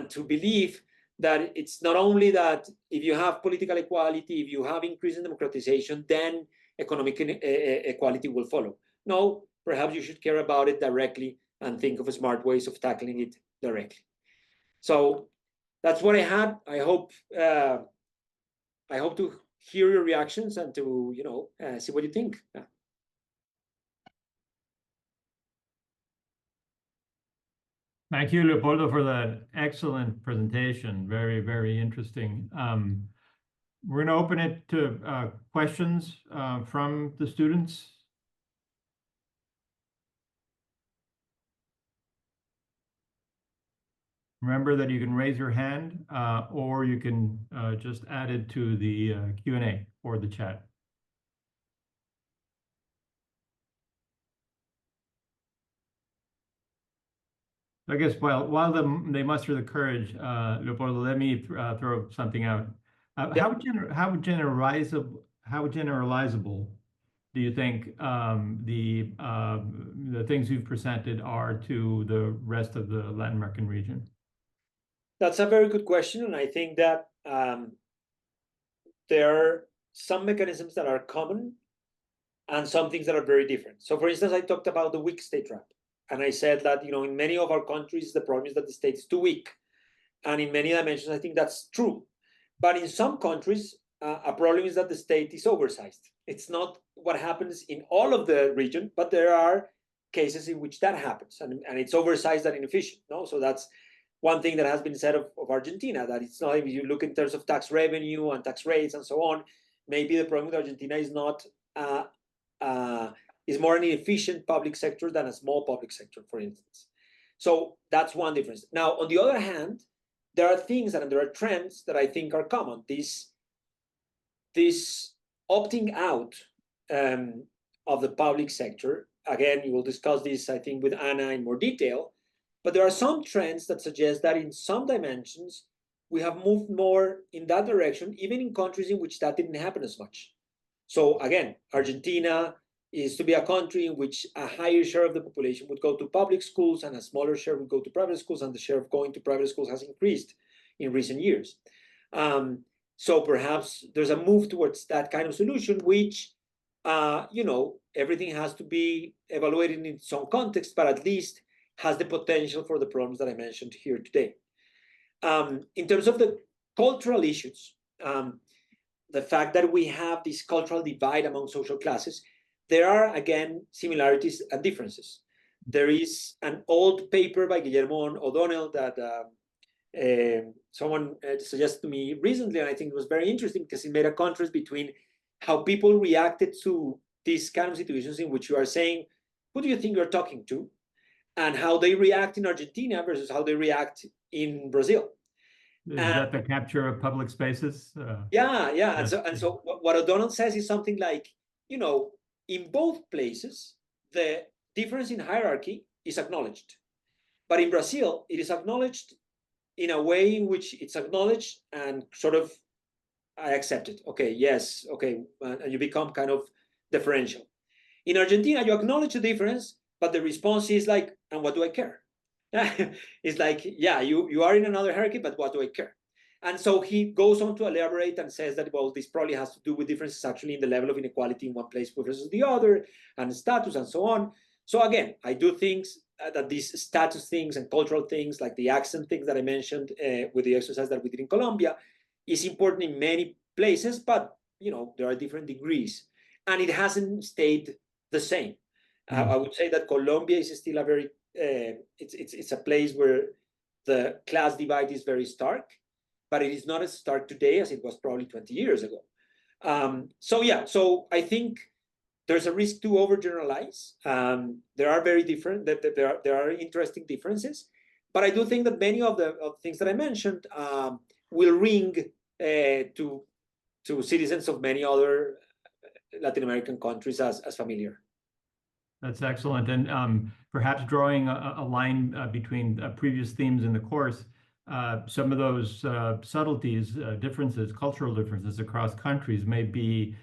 S2: to believe that it's not only that if you have political equality, if you have increasing democratization, then economic equality will follow. No, perhaps you should care about it directly and think of smart ways of tackling it directly. So that's what I had. I hope to hear your reactions and to see what you think.
S3: Thank you, Leopoldo, for that excellent presentation. Very, very interesting. We're going to open it to questions from the students. Remember that you can raise your hand or you can just add it to the Q&A or the chat. I guess while they muster the courage, Leopoldo, let me throw something out. How generalizable do you think the things you've presented are to the rest of the Latin American region?
S2: That's a very good question, and I think that there are some mechanisms that are common and some things that are very different. So, for instance, I talked about the weak state trap. And I said that, in many of our countries, the problem is that the state is too weak. And in many dimensions, I think that's true. But in some countries, a problem is that the state is oversized. It's not what happens in all of the region, but there are cases in which that happens. And it's oversized and inefficient. No? So that's one thing that has been said of Argentina, that it's not, if you look in terms of tax revenue and tax rates and so on, maybe the problem with Argentina is not is more an inefficient public sector than a small public sector, for instance. So that's one difference. Now, on the other hand, there are things and there are trends that I think are common. This opting out of the public sector, again, you will discuss this, I think, with Anna in more detail, but there are some trends that suggest that in some dimensions, we have moved more in that direction, even in countries in which that didn't happen as much. So again, Argentina is to be a country in which a higher share of the population would go to public schools and a smaller share would go to private schools, and the share of going to private schools has increased in recent years. So perhaps there's a move towards that kind of solution, which, everything has to be evaluated in its own context, but at least has the potential for the problems that I mentioned here today. In terms of the cultural issues, the fact that we have this cultural divide among social classes, there are, again, similarities and differences. There is an old paper by Guillermo O'Donnell that someone suggested to me recently, and I think it was very interesting because it made a contrast between how people reacted to these kind of situations in which you are saying, who do you think you're talking to? And how they react in Argentina versus how they react in Brazil.
S3: Is that the capture of public spaces?
S2: Yeah. And so what O'Donnell says is something like, in both places, the difference in hierarchy is acknowledged. But in Brazil, it is acknowledged in a way in which it's acknowledged and sort of, I accept it. Okay, yes, okay. And you become kind of differential. In Argentina, you acknowledge the difference, but the response is like, and what do I care? It's like, yeah, you are in another hierarchy, but what do I care? And so he goes on to elaborate and says that, well, this probably has to do with differences actually in the level of inequality in one place versus the other, and status and so on. So again, I do think that these status things and cultural things, like the accent things that I mentioned with the exercise that we did in Colombia, is important in many places, but there are different degrees, and it hasn't stayed the same. I would say that Colombia is still a very it's a place where the class divide is very stark, but it is not as stark today as it was probably 20 years ago. So I think there's a risk to overgeneralize. There are very different, there are interesting differences, but I do think that many of the things that I mentioned will ring to to citizens of many other Latin American countries as familiar.
S3: That's excellent. And perhaps drawing a line between previous themes in the course, some of those subtleties, differences, cultural differences across countries may be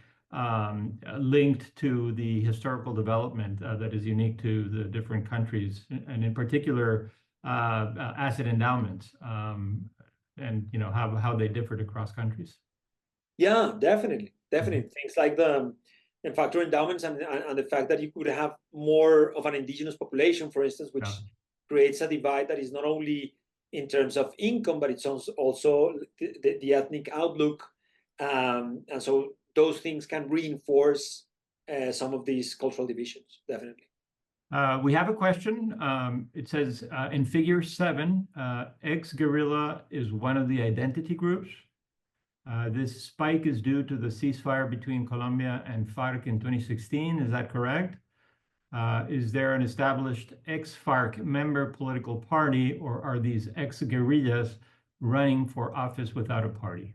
S3: linked to the historical development that is unique to the different countries, and in particular, asset endowments, and how they differed across countries.
S2: Yeah, definitely. Things like the factor endowments and the fact that you could have more of an indigenous population, for instance, which creates a divide that is not only in terms of income, but it's also the ethnic outlook. And so those things can reinforce some of these cultural divisions, definitely.
S3: We have a question. It says, in figure 7, ex-guerrilla is one of the identity groups. This spike is due to the ceasefire between Colombia and FARC in 2016. Is that correct? Is there an established ex-FARC member political party, or are these ex-guerrillas running for office without a party?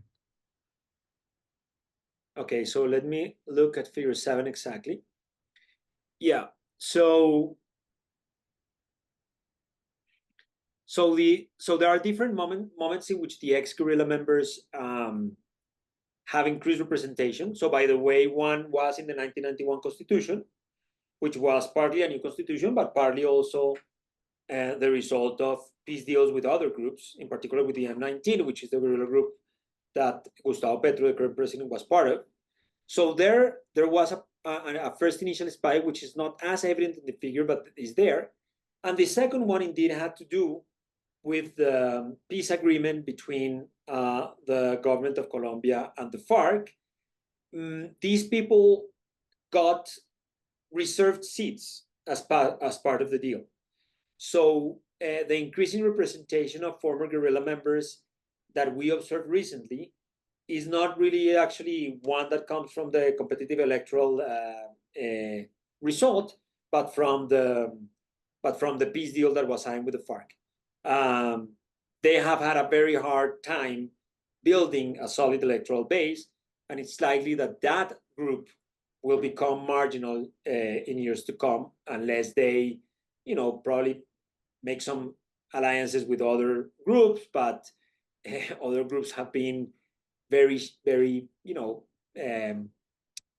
S2: Okay, so let me look at figure 7 exactly. Yeah, so there are different moments in which the ex-guerrilla members have increased representation. So by the way, one was in the 1991 Constitution, which was partly a new constitution, but partly also the result of peace deals with other groups, in particular with the M19, which is the guerrilla group that Gustavo Petro, the current president, was part of. So there was a first initial spike, which is not as evident in the figure, but is there. And the second one indeed had to do with the peace agreement between the government of Colombia and the FARC. These people got reserved seats as part of the deal. So the increasing representation of former guerrilla members that we observed recently is not really actually one that comes from the competitive electoral result, but from the peace deal that was signed with the FARC. They have had a very hard time building a solid electoral base, and it's likely that that group will become marginal in years to come unless they, probably make some alliances with other groups. But other groups have been very, very,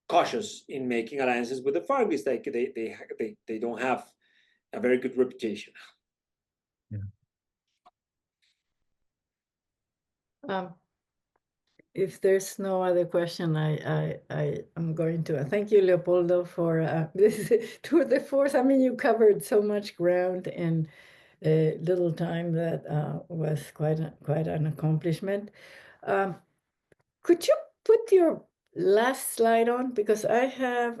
S2: cautious in making alliances with the FARC. It's like they don't have a very good reputation.
S1: Yeah. If there's no other question, I'm going to thank you, Leopoldo, for this tour de force. I mean, you covered so much ground in a little time that was quite an accomplishment. Could you put your last slide on? Because I have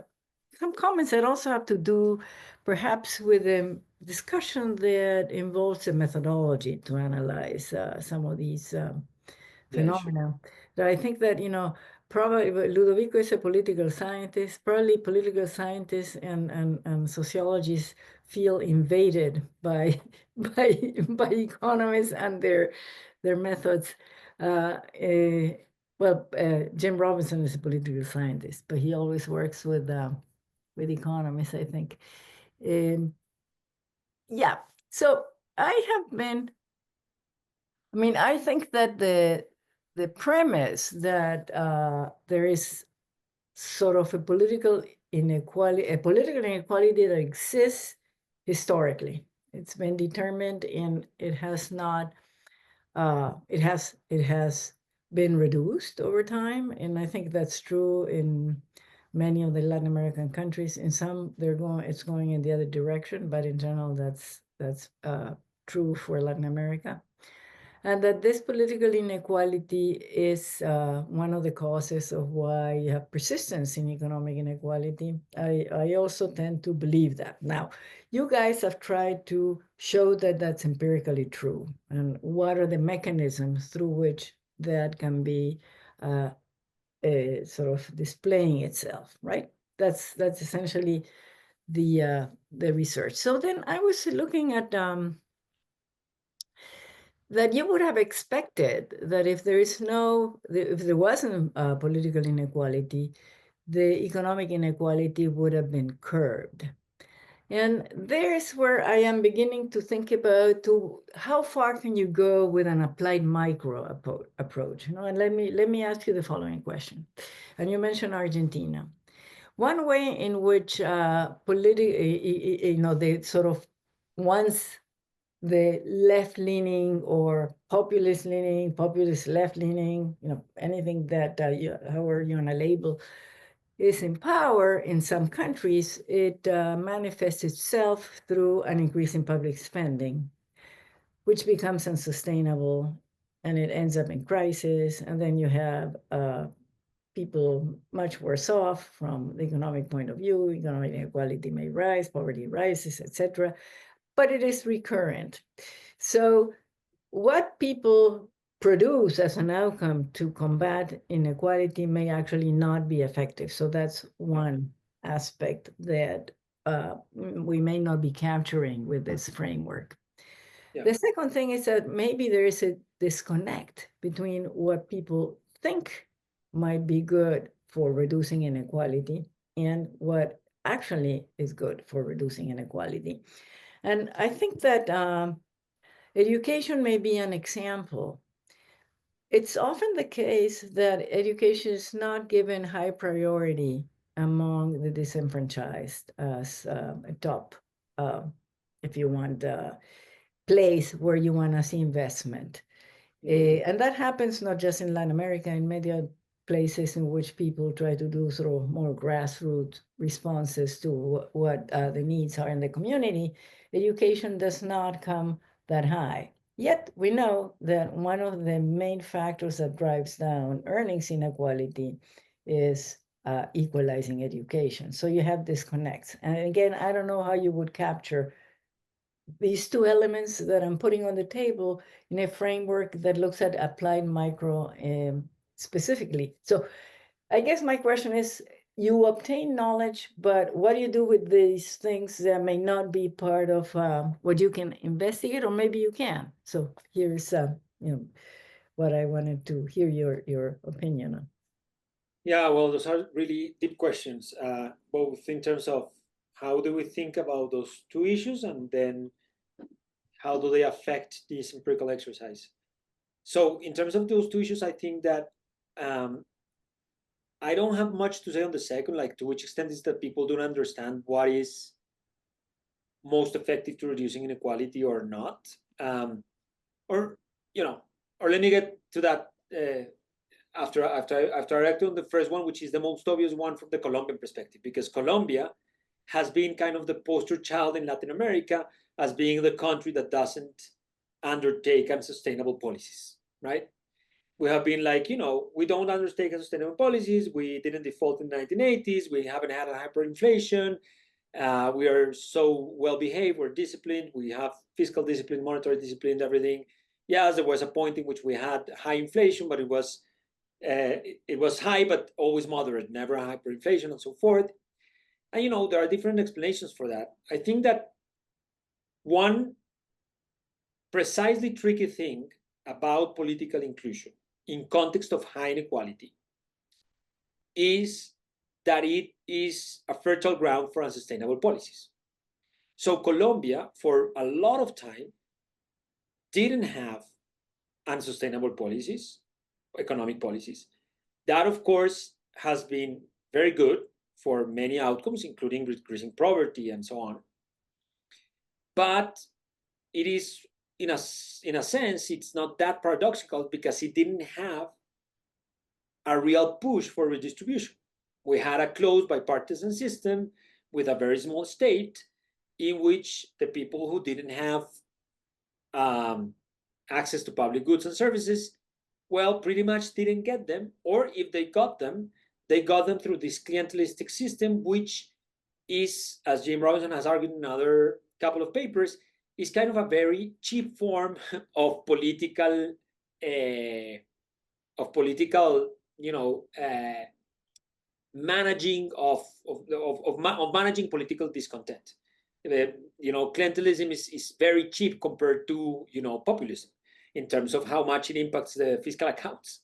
S1: some comments that also have to do perhaps with a discussion that involves a methodology to analyze some of these phenomena. That I think that, probably Ludovico is a political scientist. Probably political scientists and sociologists feel invaded by economists and their methods. Jim Robinson is a political scientist, but he always works with economists, I think. Yeah. So I think that the premise that there is sort of a political inequality that exists historically. It's been determined, and it has not. It has been reduced over time, and I think that's true in many of the Latin American countries. In some, it's going in the other direction, but in general, that's true for Latin America. And that this political inequality is one of the causes of why you have persistence in economic inequality. I also tend to believe that. Now, you guys have tried to show that that's empirically true, and what are the mechanisms through which that can be sort of displaying itself, right? That's essentially the research. So then I was looking at that you would have expected that if there wasn't political inequality, the economic inequality would have been curbed. And there's where I am beginning to think about how far can you go with an applied micro approach? And let me ask you the following question. And you mentioned Argentina. One way in which they sort of once the left-leaning or populist-leaning, populist left-leaning, anything that however you want to label, is in power in some countries, it manifests itself through an increase in public spending, which becomes unsustainable, and it ends up in crisis, and then you have people much worse off from the economic point of view. Economic inequality may rise, poverty rises, etc., but it is recurrent. So what people produce as an outcome to combat inequality may actually not be effective. So that's one aspect that we may not be capturing with this framework.
S2: Yeah.
S1: The second thing is that maybe there is a disconnect between what people think might be good for reducing inequality and what actually is good for reducing inequality. And I think that education may be an example. It's often the case that education is not given high priority among the disenfranchised as a top, if you want, place where you want to see investment. And that happens not just in Latin America, in many places in which people try to do sort of more grassroots responses to what the needs are in the community. Education does not come that high. Yet we know that one of the main factors that drives down earnings inequality is equalizing education. So you have disconnects. And again, I don't know how you would capture these two elements that I'm putting on the table in a framework that looks at applied micro specifically. So I guess my question is, you obtain knowledge, but what do you do with these things that may not be part of what you can investigate, or maybe you can? So here's what I wanted to hear your opinion on.
S2: Yeah, well, those are really deep questions, both in terms of how do we think about those two issues, and then how do they affect this empirical exercise. So in terms of those two issues, I think that I don't have much to say on the second, like to which extent is that people don't understand what is most effective to reducing inequality or not. Or let me get to that after I act on the first one, which is the most obvious one from the Colombian perspective, because Colombia has been kind of the poster child in Latin America as being the country that doesn't undertake unsustainable policies, right? We have been like, we don't undertake sustainable policies. We didn't default in the 1980s. We haven't had a hyperinflation. We are so well behaved. We're disciplined. We have fiscal discipline, monetary discipline, everything. Yes, there was a point in which we had high inflation, but it was high, but always moderate, never hyperinflation, and so forth. And there are different explanations for that. I think that one precisely tricky thing about political inclusion in context of high inequality is that it is a fertile ground for unsustainable policies. So Colombia, for a lot of time, didn't have unsustainable policies, economic policies. That, of course, has been very good for many outcomes, including decreasing poverty and so on. But it is, in a sense, it's not that paradoxical, because it didn't have a real push for redistribution. We had a closed bipartisan system with a very small state in which the people who didn't have access to public goods and services, well, pretty much didn't get them, or if they got them through this clientelistic system, which is, as Jim Robinson has argued in another couple of papers, is kind of a very cheap form of political managing of managing political discontent. Clientelism is very cheap compared to populism. in terms of how much it impacts the fiscal accounts.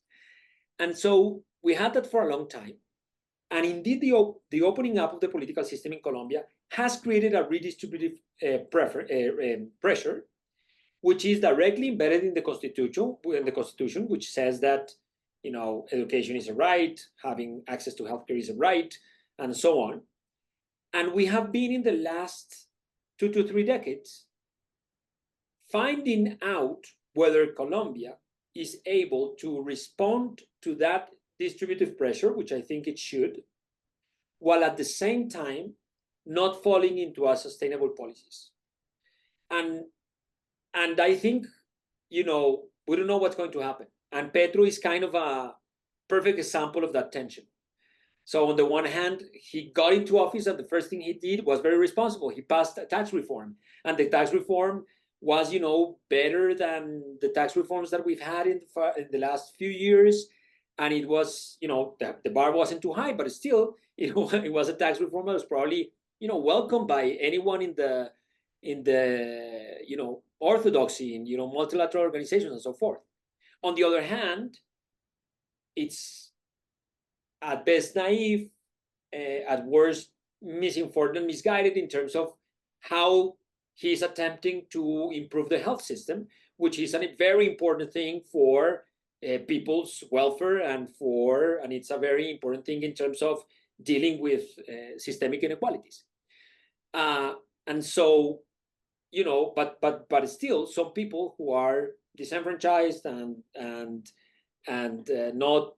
S2: And so we had that for a long time. And indeed, the opening up of the political system in Colombia has created a redistributive pressure, which is directly embedded in the Constitution, which says that, you know, education is a right, having access to healthcare is a right, and so on. And we have been in the last 2 to 3 decades finding out whether Colombia is able to respond to that distributive pressure, which I think it should, while at the same time not falling into unsustainable policies. And I think, you know, we don't know what's going to happen. And Petro is kind of a perfect example of that tension. So on the one hand, he got into office and the first thing he did was very responsible. He passed a tax reform, and the tax reform was, you know, better than the tax reforms that we've had in the last few years. And it was, you know, the bar wasn't too high, but still, it was a tax reform that was probably, you know, welcomed by anyone in the, you know, orthodoxy, in, you know, multilateral organizations and so forth. On the other hand, it's at best naive, at worst misinformed and misguided in terms of how he's attempting to improve the health system, which is a very important thing for people's welfare and it's a very important thing in terms of dealing with systemic inequalities. And so, you know, but still, some people who are disenfranchised and not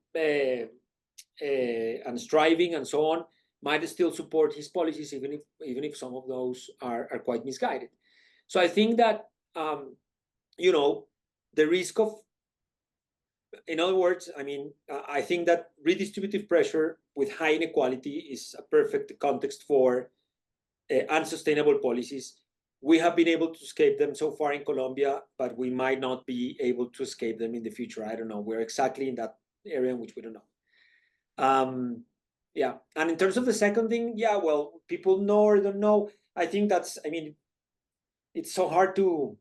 S2: and striving and so on might still support his policies, even if some of those are quite misguided. So I think that you know, the risk of, in other words, I mean, I think that redistributive pressure with high inequality is a perfect context for unsustainable policies. We have been able to escape them so far in Colombia, but we might not be able to escape them in the future. I don't know. We're exactly in that area in which we don't know. Yeah, and in terms of the second thing, yeah, well, people know or don't know. I think that's, I mean, it's so hard to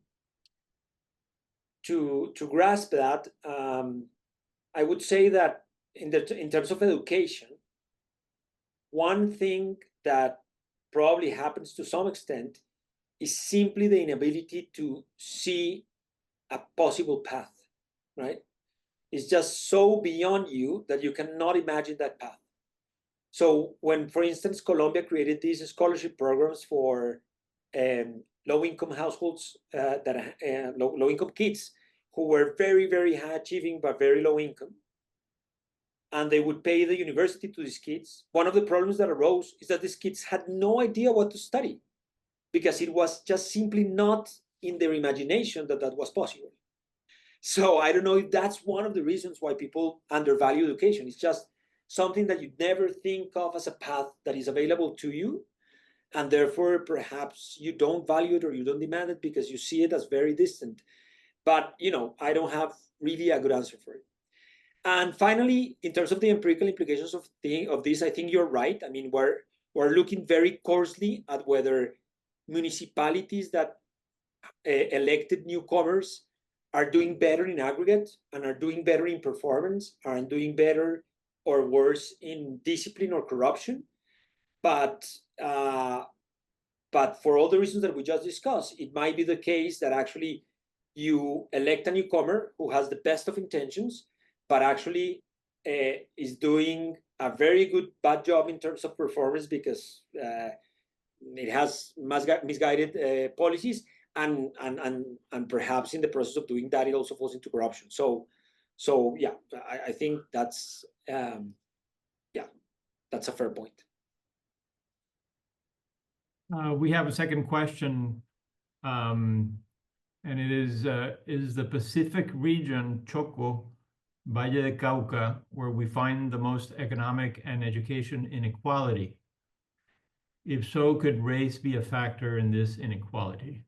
S2: grasp that. I would say that in terms of education, one thing that probably happens to some extent is simply the inability to see a possible path, right? It's just so beyond you that you cannot imagine that path. So when, for instance, Colombia created these scholarship programs for low-income households, low-income kids who were very, very high achieving but very low income, and they would pay the university to these kids, one of the problems that arose is that these kids had no idea what to study because it was just simply not in their imagination that that was possible. So I don't know if that's one of the reasons why people undervalue education. It's just something that you never think of as a path that is available to you. And therefore, perhaps you don't value it or you don't demand it because you see it as very distant. But, you know, I don't have really a good answer for it. And finally, in terms of the empirical implications of this, I think you're right. I mean, we're looking very coarsely at whether municipalities that elected newcomers are doing better in aggregate and are doing better in performance, are doing better or worse in discipline or corruption. But for all the reasons that we just discussed, it might be the case that actually you elect a newcomer who has the best of intentions, but actually is doing a very bad job in terms of performance because it has misguided policies, and perhaps in the process of doing that, it also falls into corruption. So yeah, I think that's that's a fair point.
S3: We have a second question, and it is the Pacific region, Choco, Valle de Cauca, where we find the most economic and education inequality? If so, could race be a factor in this inequality?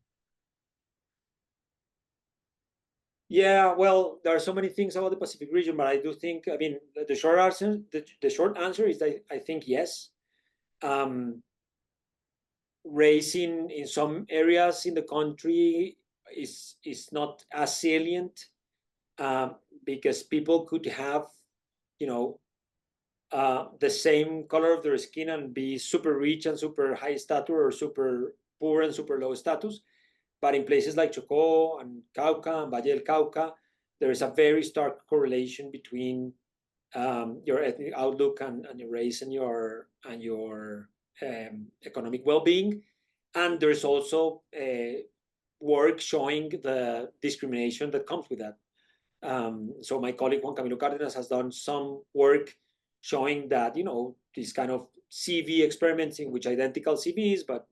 S2: Yeah, well, there are so many things about the Pacific region, but I do think, I mean, the short answer is that I think yes. Race in some areas in the country is not as salient because people could have, you know, the same color of their skin and be super rich and super high status, or super poor and super low status. But in places like Chocó and Cauca and Valle del Cauca, there is a very stark correlation between your ethnic outlook and your race and your economic well-being. And there's also work showing the discrimination that comes with that. So my colleague Juan Camilo Cárdenas has done some work showing that, you know, these kind of CV experiments in which identical CVs, but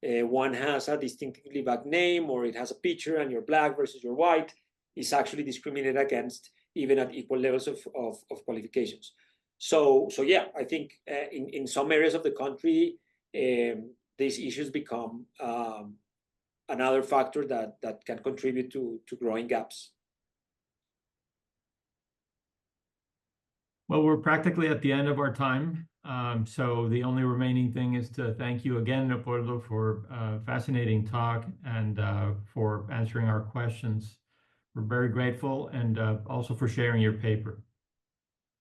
S2: one has a distinctively black name, or it has a picture and you're black versus you're white, is actually discriminated against even at equal levels of qualifications. So yeah, I think in some areas of the country, these issues become another factor that can contribute to growing gaps.
S3: Well, we're practically at the end of our time. So the only remaining thing is to thank you again, Leopoldo, for a fascinating talk and for answering our questions. We're very grateful, and also for sharing your paper.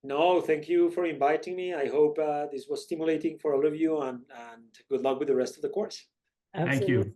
S2: No, thank you for inviting me. I hope this was stimulating for all of you, and good luck with the rest of the course.
S3: Thank you.
S1: Absolutely.